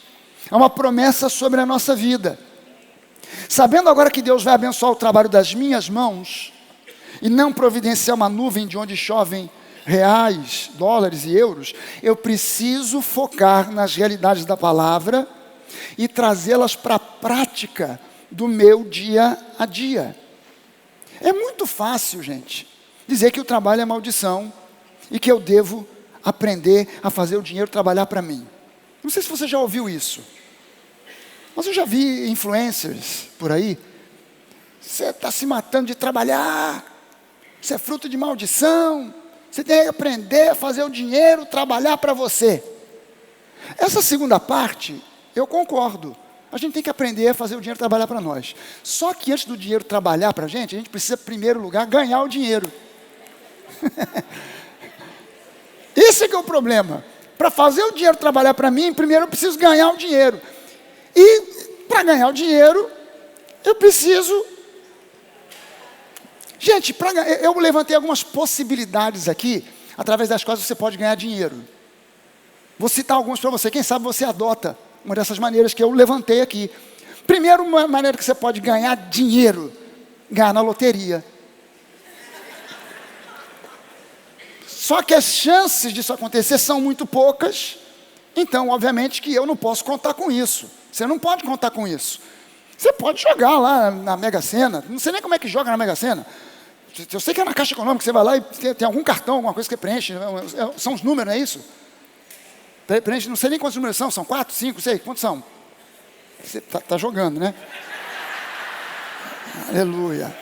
Há uma promessa sobre a nossa vida. Sabendo agora que Deus vai abençoar o trabalho das minhas mãos, e não providenciar uma nuvem de onde chovem reais, dólares e euros, eu preciso focar nas realidades da palavra e trazê-las para a prática do meu dia a dia. É muito fácil, gente, dizer que o trabalho é maldição e que eu devo aprender a fazer o dinheiro trabalhar para mim. Não sei se você já ouviu isso, mas eu já vi influencers por aí. Você está se matando de trabalhar, isso é fruto de maldição, você tem que aprender a fazer o dinheiro trabalhar para você. Essa segunda parte, eu concordo. A gente tem que aprender a fazer o dinheiro trabalhar para nós. Só que antes do dinheiro trabalhar para a gente precisa, em primeiro lugar, ganhar o dinheiro. Esse é que é o problema. Para fazer o dinheiro trabalhar para mim, primeiro eu preciso ganhar o dinheiro. E para ganhar o dinheiro, eu preciso... Gente, eu levantei algumas possibilidades aqui, através das quais você pode ganhar dinheiro. Vou citar algumas para você, quem sabe você adota uma dessas maneiras que eu levantei aqui. Primeiro, uma maneira que você pode ganhar dinheiro, ganhar na loteria. Só que as chances disso acontecer são muito poucas, então, obviamente, que eu não posso contar com isso. Você não pode contar com isso. Você pode jogar lá na Mega Sena, não sei nem como é que joga na Mega Sena. Eu sei que é na Caixa Econômica, você vai lá e tem algum cartão, alguma coisa que preenche, são os números, não é isso? Preenche, não sei nem quantos números são 4, 5, sei, quantos são? Você está jogando, né? Aleluia.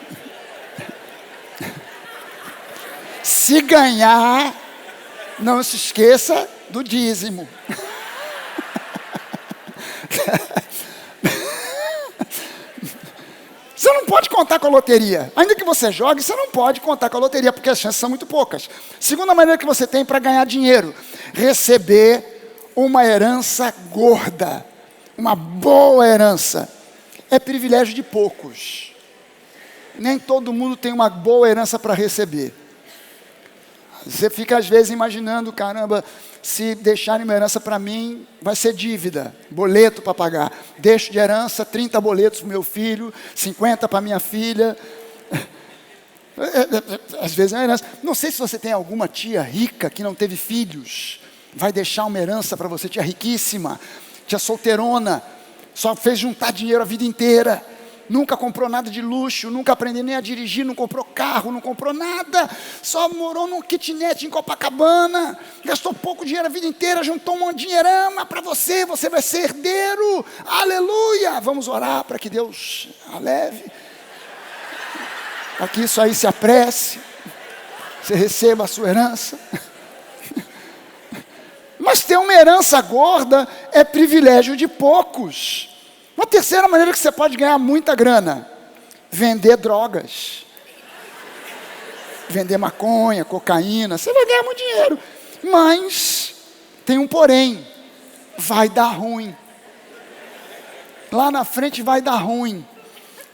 Se ganhar, não se esqueça do dízimo. Você não pode contar com a loteria. Ainda que você jogue, você não pode contar com a loteria, porque as chances são muito poucas. Segunda maneira que você tem para ganhar dinheiro: receber uma herança gorda. Uma boa herança. É privilégio de poucos. Nem todo mundo tem uma boa herança para receber. Você fica às vezes imaginando, caramba, se deixarem uma herança para mim, vai ser dívida, boleto para pagar. Deixo de herança 30 boletos para o meu filho, 50 para minha filha. Às vezes é uma herança. Não sei se você tem alguma tia rica que não teve filhos, vai deixar uma herança para você, tia riquíssima, tia solteirona, só fez juntar dinheiro a vida inteira. Nunca comprou nada de luxo, nunca aprendeu nem a dirigir, não comprou carro, não comprou nada. Só morou num kitnet em Copacabana, gastou pouco dinheiro a vida inteira, juntou um dinheirama para você, você vai ser herdeiro. Aleluia! Vamos orar para que Deus a leve, para que isso aí se apresse, você receba a sua herança. Mas ter uma herança gorda é privilégio de poucos. Uma terceira maneira que você pode ganhar muita grana: vender drogas. Vender maconha, cocaína, você vai ganhar muito dinheiro. Mas tem um porém: vai dar ruim. Lá na frente vai dar ruim.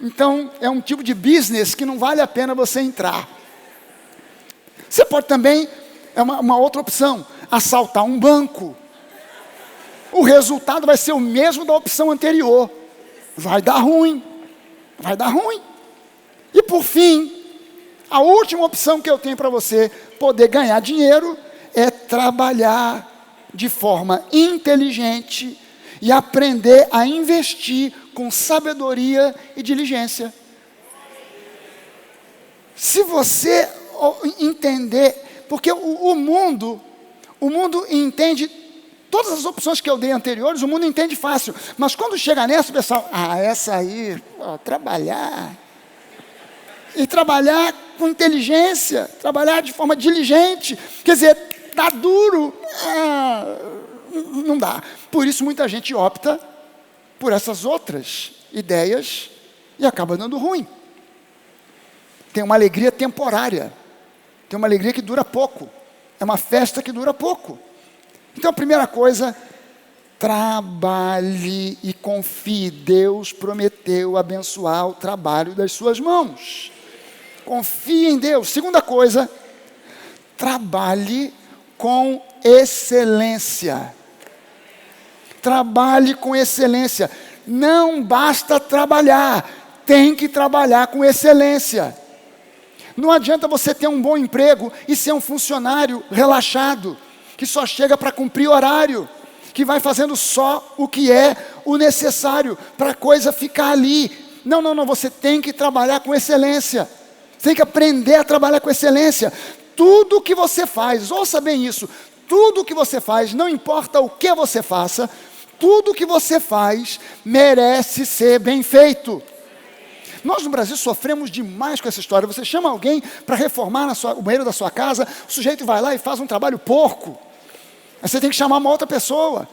Então é um tipo de business que não vale a pena você entrar. Você pode também, é uma outra opção, assaltar um banco. O resultado vai ser o mesmo da opção anterior. Vai dar ruim. Vai dar ruim. E por fim, a última opção que eu tenho para você poder ganhar dinheiro é trabalhar de forma inteligente e aprender a investir com sabedoria e diligência. Se você entender, porque o mundo entende todas as opções que eu dei anteriores, o mundo entende fácil, mas quando chega nessa, o pessoal, essa aí, trabalhar. E trabalhar com inteligência, trabalhar de forma diligente, quer dizer, tá duro, não dá. Por isso muita gente opta por essas outras ideias e acaba dando ruim. Tem uma alegria temporária, tem uma alegria que dura pouco, é uma festa que dura pouco. Então a primeira coisa, trabalhe e confie. Deus prometeu abençoar o trabalho das suas mãos. Confie em Deus. Segunda coisa, trabalhe com excelência. Trabalhe com excelência. Não basta trabalhar, tem que trabalhar com excelência. Não adianta você ter um bom emprego e ser um funcionário relaxado, que só chega para cumprir horário, que vai fazendo só o que é o necessário para a coisa ficar ali. Não, você tem que trabalhar com excelência. Tem que aprender a trabalhar com excelência. Tudo que você faz, ouça bem isso, tudo que você faz, não importa o que você faça, tudo que você faz merece ser bem feito. Nós no Brasil sofremos demais com essa história. Você chama alguém para reformar o banheiro da sua casa, o sujeito vai lá e faz um trabalho porco. Aí você tem que chamar uma outra pessoa.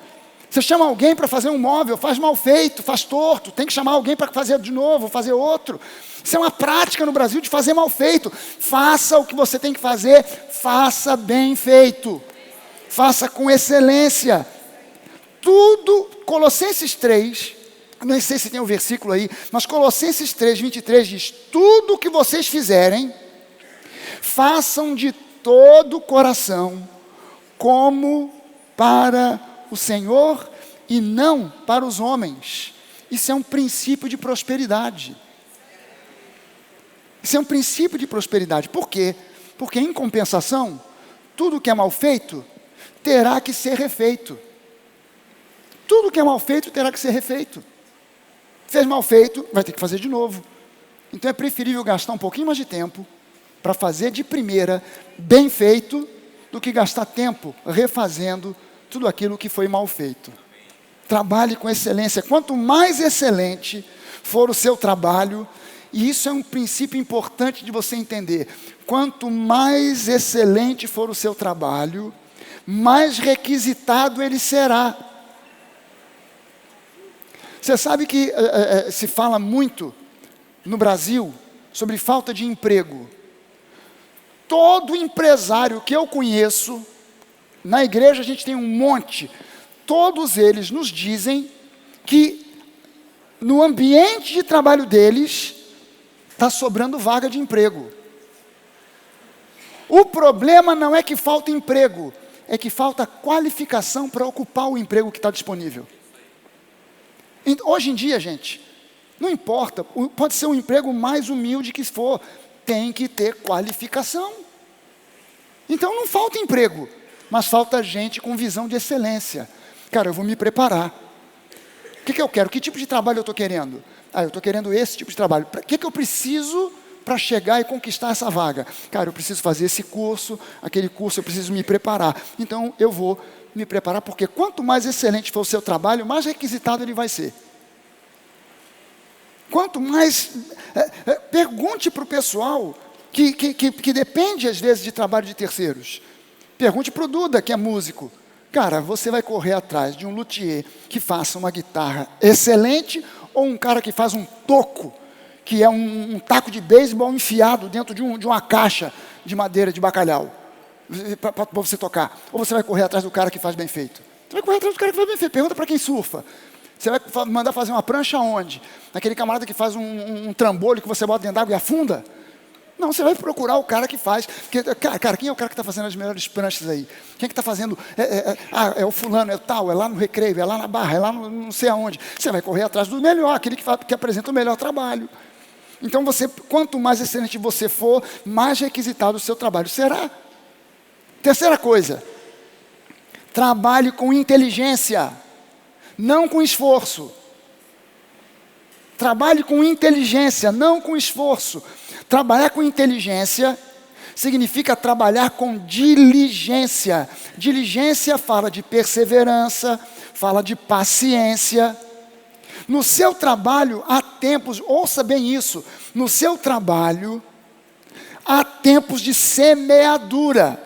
Você chama alguém para fazer um móvel, faz mal feito, faz torto, tem que chamar alguém para fazer de novo, fazer outro. Isso é uma prática no Brasil de fazer mal feito. Faça o que você tem que fazer, faça bem feito. Faça com excelência. Tudo, Colossenses 3, não sei se tem o versículo aí, mas Colossenses 3, 23 diz: tudo que vocês fizerem, façam de todo o coração, como para o Senhor e não para os homens. Isso é um princípio de prosperidade. Isso é um princípio de prosperidade. Por quê? Porque em compensação, tudo que é mal feito terá que ser refeito. Tudo que é mal feito terá que ser refeito. Fez mal feito, vai ter que fazer de novo. Então é preferível gastar um pouquinho mais de tempo para fazer de primeira, bem feito, do que gastar tempo refazendo tudo aquilo que foi mal feito. Trabalhe com excelência. Quanto mais excelente for o seu trabalho, e isso é um princípio importante de você entender, quanto mais excelente for o seu trabalho, mais requisitado ele será. Você sabe que se fala muito no Brasil sobre falta de emprego. Todo empresário que eu conheço, na igreja a gente tem um monte, todos eles nos dizem que no ambiente de trabalho deles está sobrando vaga de emprego. O problema não é que falta emprego, é que falta qualificação para ocupar o emprego que está disponível. Hoje em dia, gente, não importa, pode ser um emprego mais humilde que for, tem que ter qualificação. Então não falta emprego, mas falta gente com visão de excelência. Cara, eu vou me preparar. O que eu quero? Que tipo de trabalho eu estou querendo? Eu estou querendo esse tipo de trabalho. O que eu preciso para chegar e conquistar essa vaga? Cara, eu preciso fazer esse curso, aquele curso, eu preciso me preparar. Então eu vou me preparar, porque quanto mais excelente for o seu trabalho, mais requisitado ele vai ser. Quanto mais... pergunte para o pessoal que depende às vezes de trabalho de terceiros. Pergunte para o Duda, que é músico. Cara, você vai correr atrás de um luthier que faça uma guitarra excelente ou um cara que faz um toco, que é um taco de beisebol enfiado dentro de uma caixa de madeira de bacalhau, para você tocar? Ou você vai correr atrás do cara que faz bem feito? Você vai correr atrás do cara que faz bem feito. Pergunta para quem surfa. Você vai mandar fazer uma prancha onde? Naquele camarada que faz um trambolho que você bota dentro d'água e afunda? Não, você vai procurar o cara que faz. Porque, cara, quem é o cara que está fazendo as melhores pranchas aí? Quem é que está fazendo? É o fulano, é tal, é lá no Recreio, é lá na Barra, é lá no não sei aonde. Você vai correr atrás do melhor, aquele que apresenta o melhor trabalho. Então, quanto mais excelente você for, mais requisitado o seu trabalho será. Terceira coisa, trabalhe com inteligência, não com esforço. Trabalhe com inteligência, não com esforço. Trabalhar com inteligência significa trabalhar com diligência. Diligência fala de perseverança, fala de paciência. No seu trabalho há tempos, ouça bem isso, no seu trabalho há tempos de semeadura.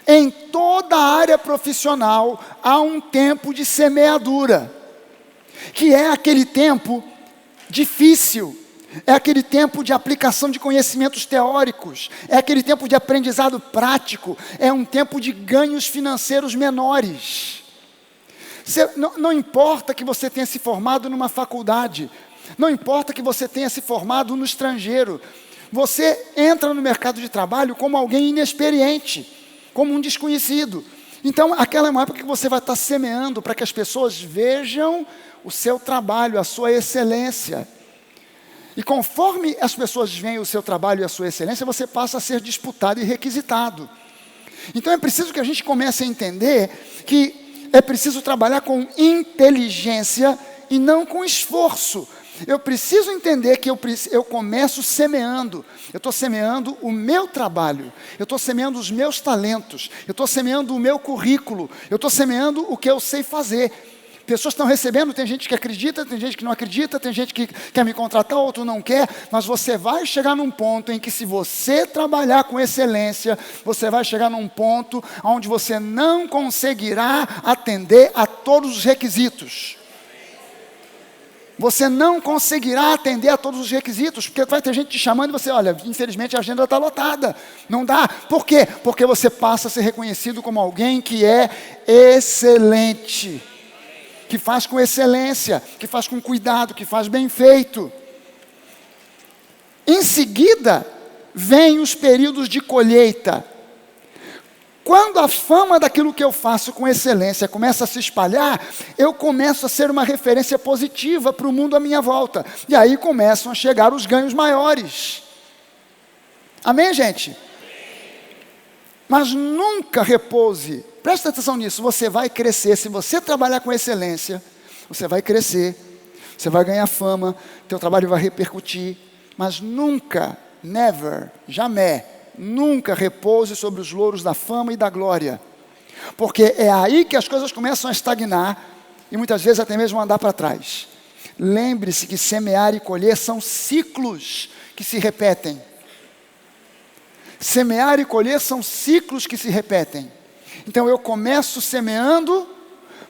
Em toda a área profissional há um tempo de semeadura, que é aquele tempo difícil, é aquele tempo de aplicação de conhecimentos teóricos, é aquele tempo de aprendizado prático, é um tempo de ganhos financeiros menores. Não importa que você tenha se formado numa faculdade, não importa que você tenha se formado no estrangeiro, você entra no mercado de trabalho como alguém inexperiente, como um desconhecido. Então, aquela é uma época que você vai estar semeando para que as pessoas vejam o seu trabalho, a sua excelência. E conforme as pessoas veem o seu trabalho e a sua excelência, você passa a ser disputado e requisitado. Então, é preciso que a gente comece a entender que é preciso trabalhar com inteligência e não com esforço. Eu preciso entender que eu começo semeando. Eu estou semeando o meu trabalho. Eu estou semeando os meus talentos. Eu estou semeando o meu currículo. Eu estou semeando o que eu sei fazer. Pessoas estão recebendo, tem gente que acredita, tem gente que não acredita, tem gente que quer me contratar, outro não quer. Mas você vai chegar num ponto em que, se você trabalhar com excelência, você vai chegar num ponto onde você não conseguirá atender a todos os requisitos. Você não conseguirá atender a todos os requisitos, porque vai ter gente te chamando e você, olha, infelizmente a agenda está lotada, não dá. Por quê? Porque você passa a ser reconhecido como alguém que é excelente, que faz com excelência, que faz com cuidado, que faz bem feito. Em seguida, vem os períodos de colheita. Quando a fama daquilo que eu faço com excelência começa a se espalhar, eu começo a ser uma referência positiva para o mundo à minha volta. E aí começam a chegar os ganhos maiores. Amém, gente? Mas nunca repouse. Presta atenção nisso, você vai crescer. Se você trabalhar com excelência, você vai crescer. Você vai ganhar fama, teu trabalho vai repercutir. Mas nunca, never, jamais, nunca repouse sobre os louros da fama e da glória, porque é aí que as coisas começam a estagnar e muitas vezes até mesmo andar para trás. Lembre-se que semear e colher são ciclos que se repetem. Semear e colher são ciclos que se repetem. Então eu começo semeando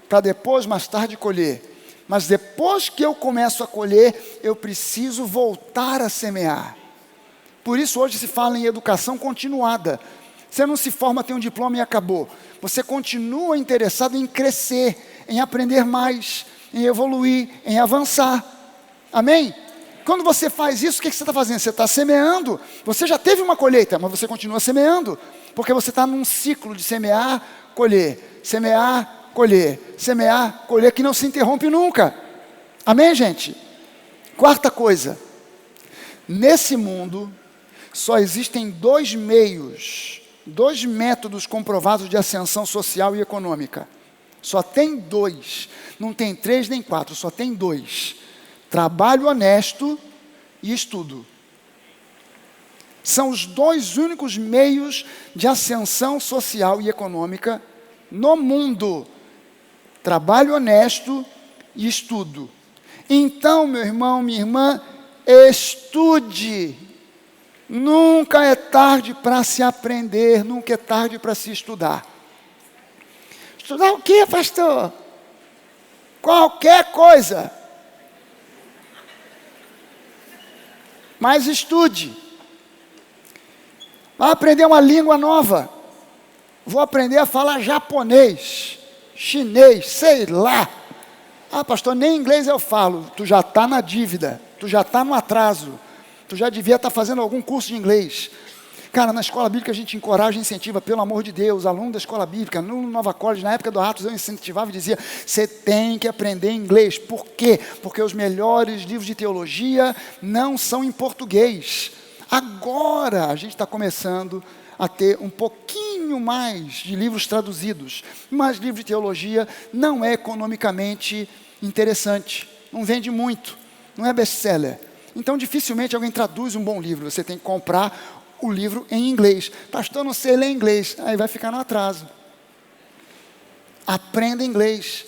para depois, mais tarde, colher. Mas depois que eu começo a colher, eu preciso voltar a semear. Por isso hoje se fala em educação continuada. Você não se forma, tem um diploma e acabou. Você continua interessado em crescer, em aprender mais, em evoluir, em avançar. Amém? Quando você faz isso, o que você está fazendo? Você está semeando. Você já teve uma colheita, mas você continua semeando. Porque você está num ciclo de semear, colher. Semear, colher. Semear, colher, que não se interrompe nunca. Amém, gente? Quarta coisa. Nesse mundo, só existem dois métodos comprovados de ascensão social e econômica. Só tem dois. Não tem 3 nem 4, só tem 2. Trabalho honesto e estudo. São os 2 únicos meios de ascensão social e econômica no mundo. Trabalho honesto e estudo. Então, meu irmão, minha irmã, estude. Nunca é tarde para se aprender, nunca é tarde para se estudar. Estudar o quê, pastor? Qualquer coisa. Mas estude. Vai aprender uma língua nova. Vou aprender a falar japonês, chinês, sei lá. Ah, pastor, nem inglês eu falo. Tu já está na dívida, tu já está no atraso, tu já devia estar fazendo algum curso de inglês. Cara, na escola bíblica a gente encoraja e incentiva, pelo amor de Deus, aluno da escola bíblica, no Nova College, na época do Atos, eu incentivava e dizia, você tem que aprender inglês. Por quê? Porque os melhores livros de teologia não são em português. Agora a gente está começando a ter um pouquinho mais de livros traduzidos, mas livro de teologia não é economicamente interessante, não vende muito, não é best-seller. Então dificilmente alguém traduz um bom livro, você tem que comprar o livro em inglês. Pastor, não sei ler inglês, aí vai ficar no atraso. Aprenda inglês.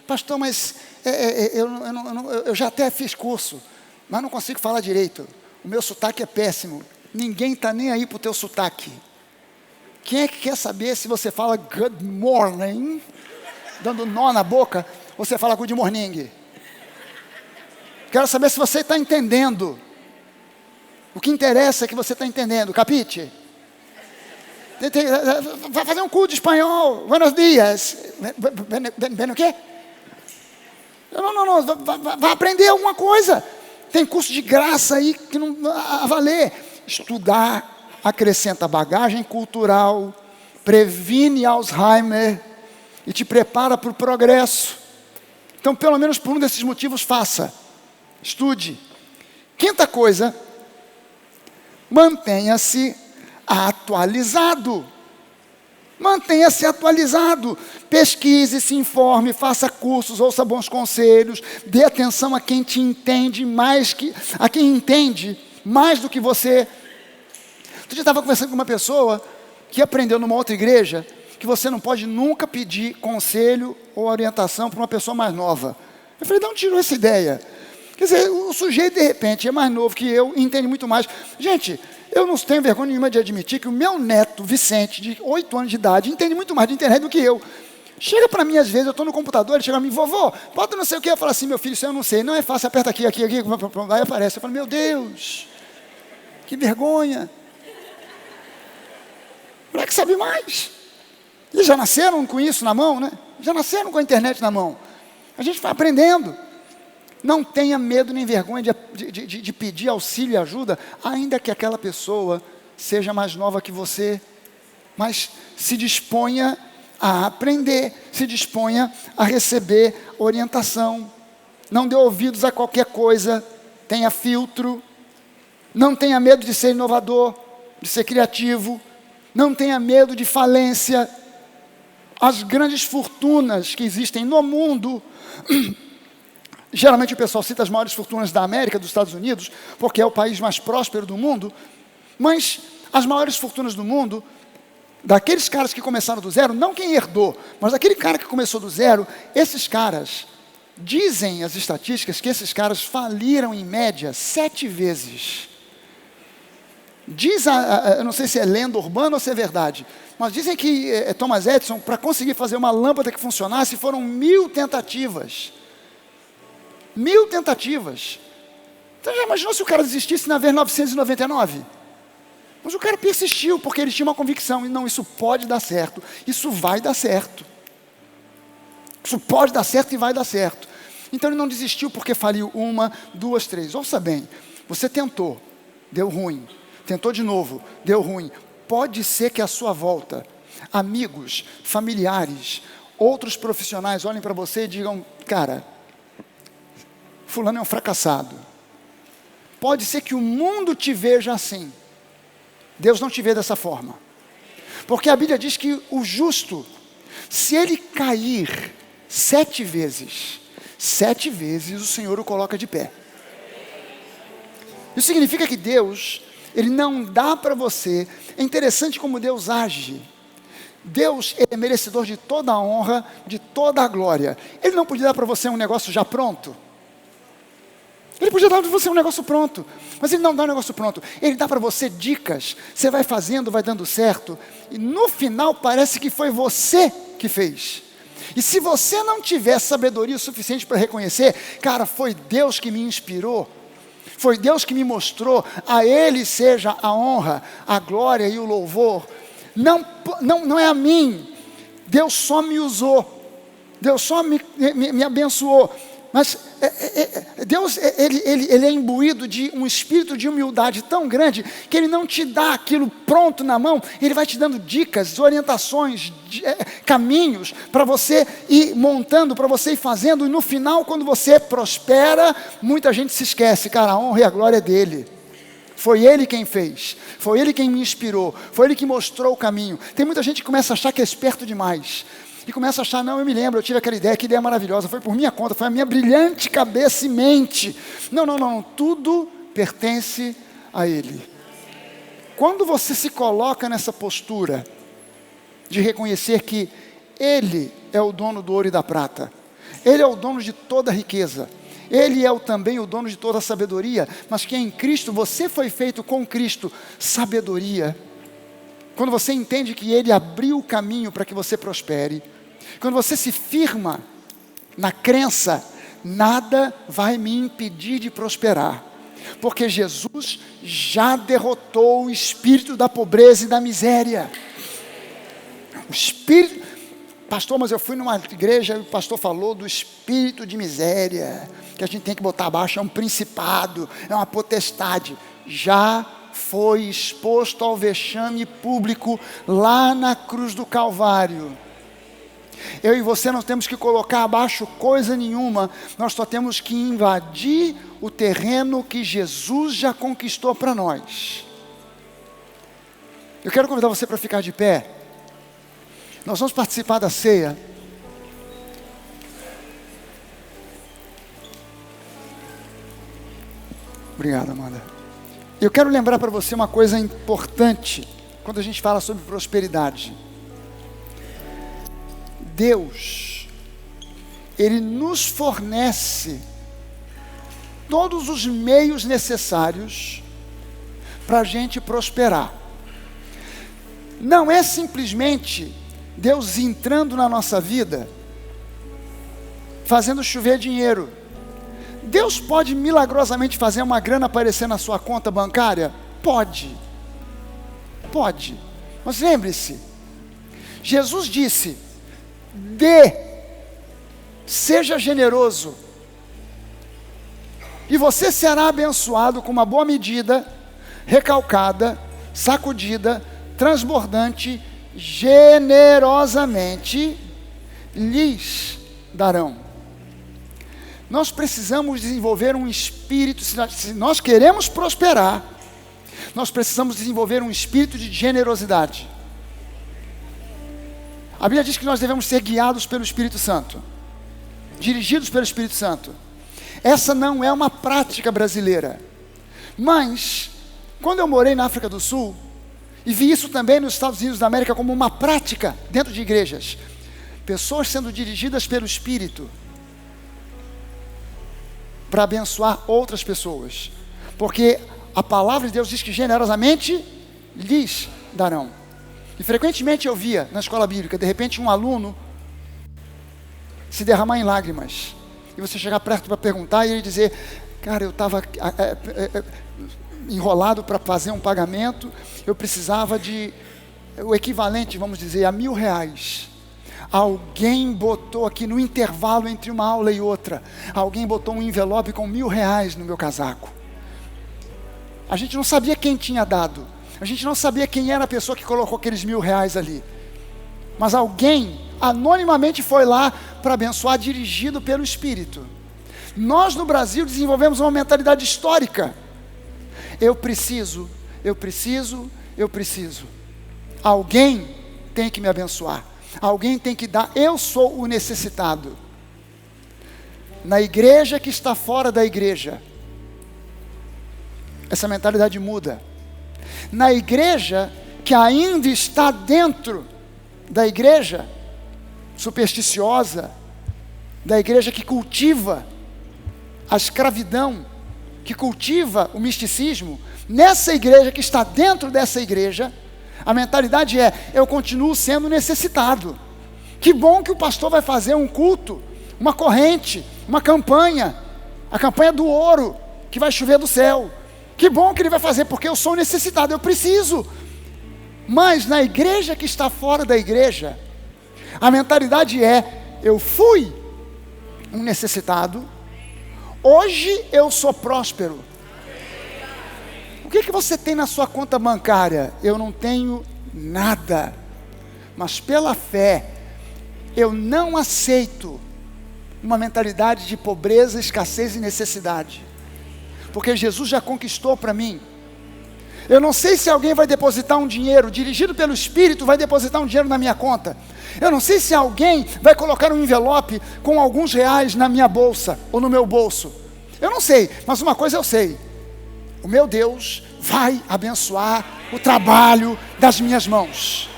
Pastor, mas eu já até fiz curso, mas não consigo falar direito. O meu sotaque é péssimo. Ninguém está nem aí para o teu sotaque. Quem é que quer saber se você fala good morning, dando nó na boca, ou você fala good morning? Quero saber se você está entendendo. O que interessa é que você está entendendo, capite? Vai fazer um curso de espanhol, buenos dias. Vem o quê? Não, vai aprender alguma coisa. Tem curso de graça aí que não a valer. Estudar acrescenta bagagem cultural, previne Alzheimer e te prepara para o progresso. Então, pelo menos por um desses motivos, faça. Estude. Quinta coisa, mantenha-se atualizado. Mantenha-se atualizado. Pesquise, se informe, faça cursos, ouça bons conselhos, dê atenção a quem te entende a quem entende mais do que você. Outro dia eu estava conversando com uma pessoa que aprendeu numa outra igreja que você não pode nunca pedir conselho ou orientação para uma pessoa mais nova. Eu falei, de onde tirou essa ideia? Quer dizer, o sujeito de repente é mais novo que eu e entende muito mais. Gente, eu não tenho vergonha nenhuma de admitir que o meu neto, Vicente, de 8 anos de idade, entende muito mais de internet do que eu. Chega para mim às vezes, eu estou no computador, ele chega para mim, vovô, bota não sei o que, eu falo assim, meu filho, isso eu não sei, não é fácil, aperta aqui, aí aparece. Eu falo, meu Deus, que vergonha. O moleque sabe mais. Eles já nasceram com isso na mão, né? Já nasceram com a internet na mão. A gente vai aprendendo. Não tenha medo nem vergonha de pedir auxílio e ajuda, ainda que aquela pessoa seja mais nova que você. Mas se disponha a aprender, se disponha a receber orientação. Não dê ouvidos a qualquer coisa, tenha filtro. Não tenha medo de ser inovador, de ser criativo. Não tenha medo de falência. As grandes fortunas que existem no mundo, geralmente o pessoal cita as maiores fortunas da América, dos Estados Unidos, porque é o país mais próspero do mundo, mas as maiores fortunas do mundo, daqueles caras que começaram do zero, não quem herdou, mas aquele cara que começou do zero, esses caras, dizem as estatísticas que esses caras faliram em média 7 vezes. Diz, eu não sei se é lenda urbana ou se é verdade, mas dizem que Thomas Edison, para conseguir fazer uma lâmpada que funcionasse, foram 1000 tentativas. 1000 tentativas. Então já imaginou se o cara desistisse na vez 999? Mas o cara persistiu, porque ele tinha uma convicção, e não, isso pode dar certo, isso vai dar certo. Isso pode dar certo e vai dar certo. Então ele não desistiu porque faliu 1, 2, 3. Ouça bem, você tentou, deu ruim. Tentou de novo, deu ruim. Pode ser que à sua volta, amigos, familiares, outros profissionais olhem para você e digam, cara, fulano é um fracassado. Pode ser que o mundo te veja assim. Deus não te vê dessa forma. Porque a Bíblia diz que o justo, se ele cair 7 vezes, 7 vezes o Senhor o coloca de pé. Isso significa que Deus, Ele não dá para você. É interessante como Deus age. Deus é merecedor de toda a honra, de toda a glória. Ele não podia dar para você um negócio já pronto. Ele podia dar para você um negócio pronto, mas Ele não dá um negócio pronto. Ele dá para você dicas, você vai fazendo, vai dando certo, e no final parece que foi você que fez. E se você não tiver sabedoria suficiente para reconhecer, cara, foi Deus que me inspirou, foi Deus que me mostrou, a Ele seja a honra, a glória e o louvor. Não é a mim, Deus só me usou, Deus só me abençoou. Mas Deus, ele é imbuído de um espírito de humildade tão grande, que Ele não te dá aquilo pronto na mão, Ele vai te dando dicas, orientações, caminhos, para você ir montando, para você ir fazendo, e no final, quando você prospera, muita gente se esquece, cara, a honra e a glória é dEle. Foi Ele quem fez, foi Ele quem me inspirou, foi Ele que mostrou o caminho. Tem muita gente que começa a achar que é esperto demais, e começa a achar, não, eu me lembro, eu tive aquela ideia, que ideia maravilhosa, foi por minha conta, foi a minha brilhante cabeça e mente. Não, tudo pertence a Ele. Quando você se coloca nessa postura de reconhecer que Ele é o dono do ouro e da prata, Ele é o dono de toda a riqueza, Ele é também o dono de toda a sabedoria, mas que em Cristo, você foi feito com Cristo, sabedoria. Quando você entende que Ele abriu o caminho para que você prospere, quando você se firma na crença, nada vai me impedir de prosperar, porque Jesus já derrotou o espírito da pobreza e da miséria. O espírito, pastor, mas eu fui numa igreja e o pastor falou do espírito de miséria, que a gente tem que botar abaixo, é um principado, é uma potestade. Já foi exposto ao vexame público lá na cruz do Calvário. Eu e você não temos que colocar abaixo coisa nenhuma, nós só temos que invadir o terreno que Jesus já conquistou para nós. Eu quero convidar você para ficar de pé. Nós vamos participar da ceia. Obrigado, Amanda. Eu quero lembrar para você uma coisa importante quando a gente fala sobre prosperidade. Deus, Ele nos fornece todos os meios necessários para a gente prosperar. Não é simplesmente Deus entrando na nossa vida, fazendo chover dinheiro. Deus pode milagrosamente fazer uma grana aparecer na sua conta bancária? Pode. Mas lembre-se, Jesus disse, seja generoso, e você será abençoado com uma boa medida, recalcada, sacudida, transbordante, generosamente lhes darão. Nós precisamos desenvolver um espírito, se nós queremos prosperar, nós precisamos desenvolver um espírito de generosidade. A Bíblia diz que nós devemos ser guiados pelo Espírito Santo, dirigidos pelo Espírito Santo. Essa não é uma prática brasileira, mas quando eu morei na África do Sul, e vi isso também nos Estados Unidos da América como uma prática dentro de igrejas, pessoas sendo dirigidas pelo Espírito para abençoar outras pessoas, porque a palavra de Deus diz que generosamente lhes darão. E frequentemente eu via na escola bíblica, de repente um aluno se derramar em lágrimas, e você chegar perto para perguntar, e ele dizer, cara, eu estava enrolado para fazer um pagamento, eu precisava de o equivalente, vamos dizer, a R$1.000. Alguém botou aqui no intervalo entre uma aula e outra, alguém botou um envelope com R$1.000 no meu casaco. A gente não sabia quem tinha dado, a gente não sabia quem era a pessoa que colocou aqueles R$1.000 ali, mas alguém anonimamente foi lá para abençoar, dirigido pelo Espírito. Nós no Brasil desenvolvemos uma mentalidade histórica. Eu preciso. Alguém tem que me abençoar, alguém tem que dar, eu sou o necessitado. Na igreja que está fora da igreja, essa mentalidade muda. Na igreja que ainda está dentro da igreja supersticiosa, da igreja que cultiva a escravidão, que cultiva o misticismo, nessa igreja que está dentro dessa igreja, a mentalidade é, eu continuo sendo necessitado. Que bom que o pastor vai fazer um culto, uma corrente, uma campanha, a campanha do ouro, que vai chover do céu. Que bom que ele vai fazer, porque eu sou necessitado, eu preciso. Mas na igreja que está fora da igreja, a mentalidade é: eu fui um necessitado, hoje eu sou próspero. O que você tem na sua conta bancária? Eu não tenho nada, mas pela fé, eu não aceito uma mentalidade de pobreza, escassez e necessidade, porque Jesus já conquistou para mim. Eu não sei se alguém vai depositar um dinheiro, dirigido pelo Espírito, vai depositar um dinheiro na minha conta. Eu não sei se alguém vai colocar um envelope com alguns reais na minha bolsa, ou no meu bolso. Eu não sei, mas uma coisa eu sei: o meu Deus vai abençoar o trabalho das minhas mãos.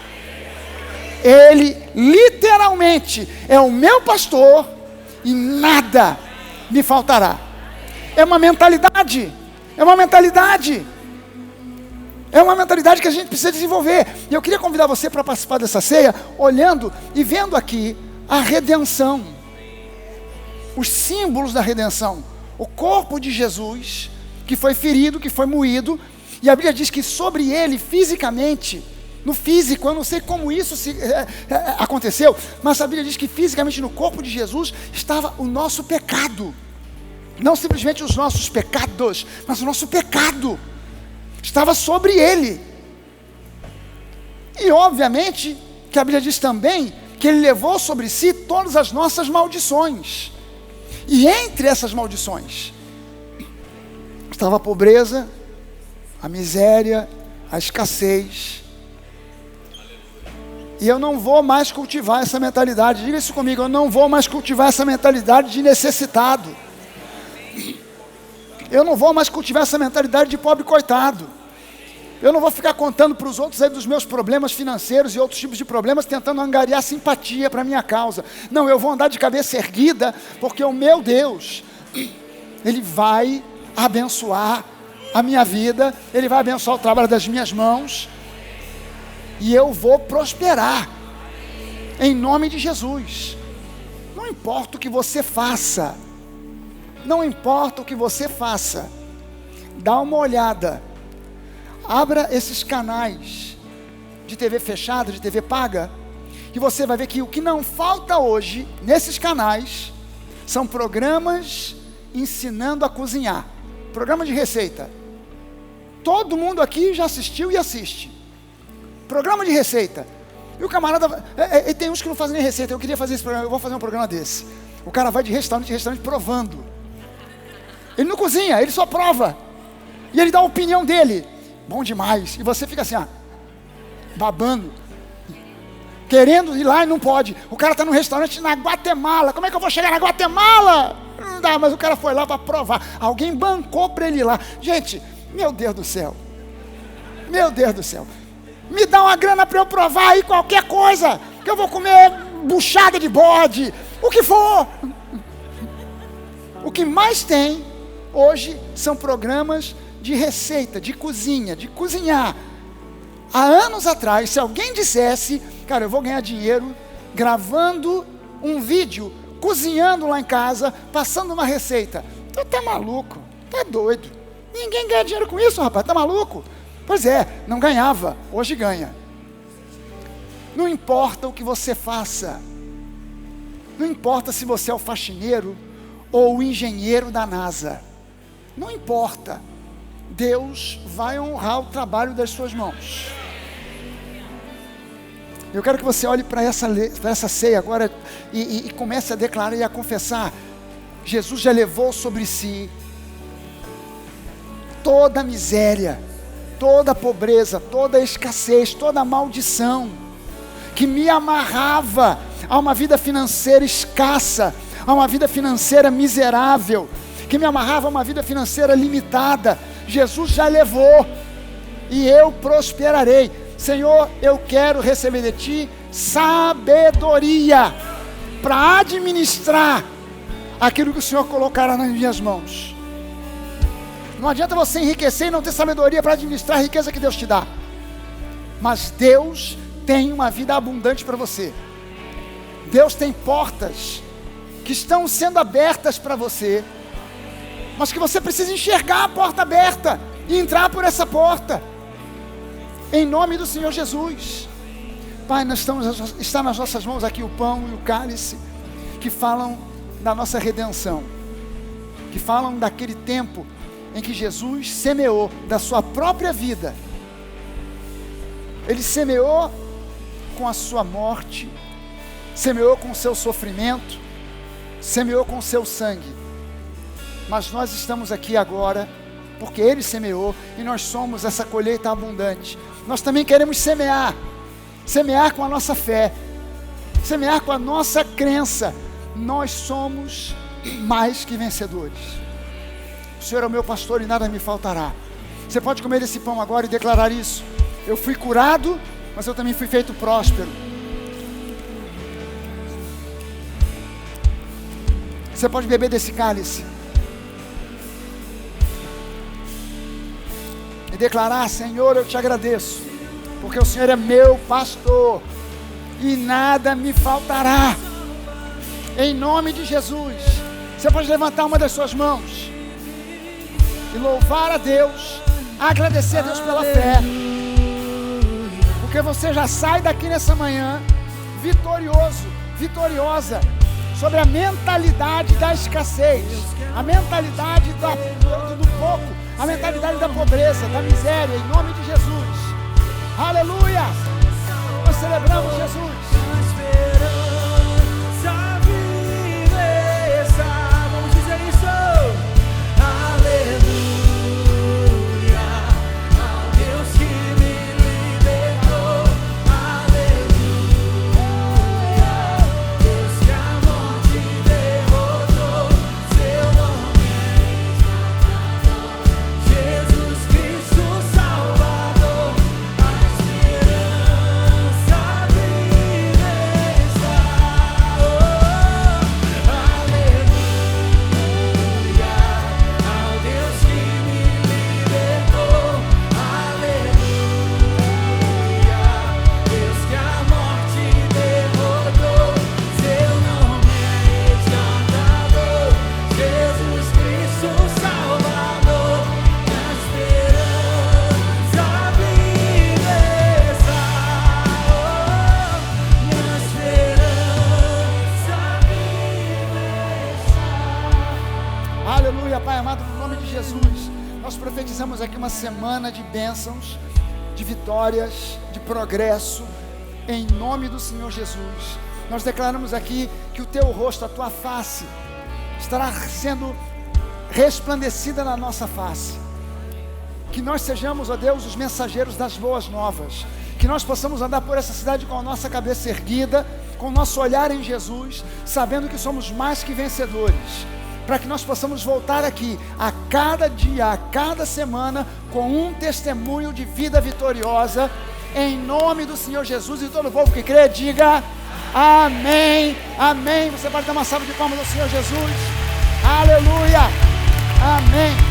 Ele literalmente é o meu pastor e nada me faltará. É uma mentalidade, é uma mentalidade que a gente precisa desenvolver. E eu queria convidar você para participar dessa ceia, olhando e vendo aqui a redenção, os símbolos da redenção, o corpo de Jesus, que foi ferido, que foi moído, e a Bíblia diz que sobre ele, fisicamente, no físico, eu não sei como isso aconteceu, mas a Bíblia diz que fisicamente no corpo de Jesus estava o nosso pecado. Não simplesmente os nossos pecados, mas o nosso pecado estava sobre ele. E obviamente que a Bíblia diz também que ele levou sobre si todas as nossas maldições. E entre essas maldições estava a pobreza, a miséria, a escassez. E eu não vou mais cultivar essa mentalidade. Diga isso comigo: eu não vou mais cultivar essa mentalidade de necessitado. Eu não vou mais cultivar essa mentalidade de pobre coitado. Eu não vou ficar contando para os outros aí dos meus problemas financeiros e outros tipos de problemas, tentando angariar simpatia para a minha causa. Não, eu vou andar de cabeça erguida, porque o meu Deus, Ele vai abençoar a minha vida, Ele vai abençoar o trabalho das minhas mãos, e eu vou prosperar, em nome de Jesus. Não importa o que você faça, não importa o que você faça, dá uma olhada, abra esses canais de TV fechada, de TV paga, e você vai ver que o que não falta hoje, nesses canais, são programas ensinando a cozinhar, programa de receita. Todo mundo aqui já assistiu e assiste programa de receita. E o camarada, e tem uns que não fazem nem receita. Eu queria fazer esse programa, eu vou fazer um programa desse. O cara vai de restaurante em restaurante provando. Ele não cozinha, ele só prova. E ele dá a opinião dele. Bom demais. E você fica assim, babando, querendo ir lá e não pode. O cara está num restaurante na Guatemala. Como é que eu vou chegar na Guatemala? Não dá, mas o cara foi lá para provar. Alguém bancou para ele ir lá. Gente, meu Deus do céu. Meu Deus do céu. Me dá uma grana para eu provar aí qualquer coisa, que eu vou comer buchada de bode, o que for. O que mais tem hoje são programas de receita, de cozinha, de cozinhar. Há anos atrás, se alguém dissesse: cara, eu vou ganhar dinheiro gravando um vídeo, cozinhando lá em casa, passando uma receita. Tu tá maluco, tá doido. Ninguém ganha dinheiro com isso, rapaz, tá maluco? Pois é, não ganhava, hoje ganha. Não importa o que você faça, não importa se você é o faxineiro ou o engenheiro da NASA, não importa, Deus vai honrar o trabalho das suas mãos. Eu quero que você olhe para essa ceia agora e comece a declarar e a confessar: Jesus já levou sobre si toda a miséria, toda a pobreza, toda a escassez, toda a maldição que me amarrava a uma vida financeira escassa, a uma vida financeira miserável, que me amarrava a uma vida financeira limitada. Jesus já levou e eu prosperarei. Senhor, eu quero receber de Ti sabedoria para administrar aquilo que o Senhor colocará nas minhas mãos. Não adianta você enriquecer e não ter sabedoria para administrar a riqueza que Deus te dá. Mas Deus tem uma vida abundante para você. Deus tem portas que estão sendo abertas para você, mas que você precisa enxergar a porta aberta e entrar por essa porta, em nome do Senhor Jesus. Pai, está nas nossas mãos aqui o pão e o cálice, que falam da nossa redenção, que falam daquele tempo em que Jesus semeou da sua própria vida. Ele semeou com a sua morte, semeou com o seu sofrimento, semeou com o seu sangue. Mas nós estamos aqui agora porque Ele semeou e nós somos essa colheita abundante. Nós também queremos semear com a nossa fé, semear com a nossa crença. Nós somos mais que vencedores. O Senhor é o meu pastor e nada me faltará. Você pode comer esse pão agora e declarar isso: eu fui curado, mas eu também fui feito próspero. Você pode beber desse cálice e declarar: Senhor, eu te agradeço, porque o Senhor é meu pastor e nada me faltará. Em nome de Jesus. Você pode levantar uma das suas mãos e louvar a Deus, agradecer a Deus pela fé, porque você já sai daqui nessa manhã vitorioso, vitoriosa, sobre a mentalidade da escassez, a mentalidade do pouco, a mentalidade da pobreza, da miséria, em nome de Jesus. Aleluia! Nós celebramos Jesus. Vamos dizer isso. Aleluia. Pai amado, no nome de Jesus, nós profetizamos aqui uma semana de bênçãos, de vitórias, de progresso, em nome do Senhor Jesus. Nós declaramos aqui que o teu rosto, a tua face, estará sendo resplandecida na nossa face. Que nós sejamos, ó Deus, os mensageiros das boas novas. Que nós possamos andar por essa cidade com a nossa cabeça erguida, com o nosso olhar em Jesus, sabendo que somos mais que vencedores. Para que nós possamos voltar aqui a cada dia, a cada semana, com um testemunho de vida vitoriosa, em nome do Senhor Jesus. E todo o povo que crê, diga amém, amém. Você pode dar uma salva de palmas ao Senhor Jesus. Aleluia, amém.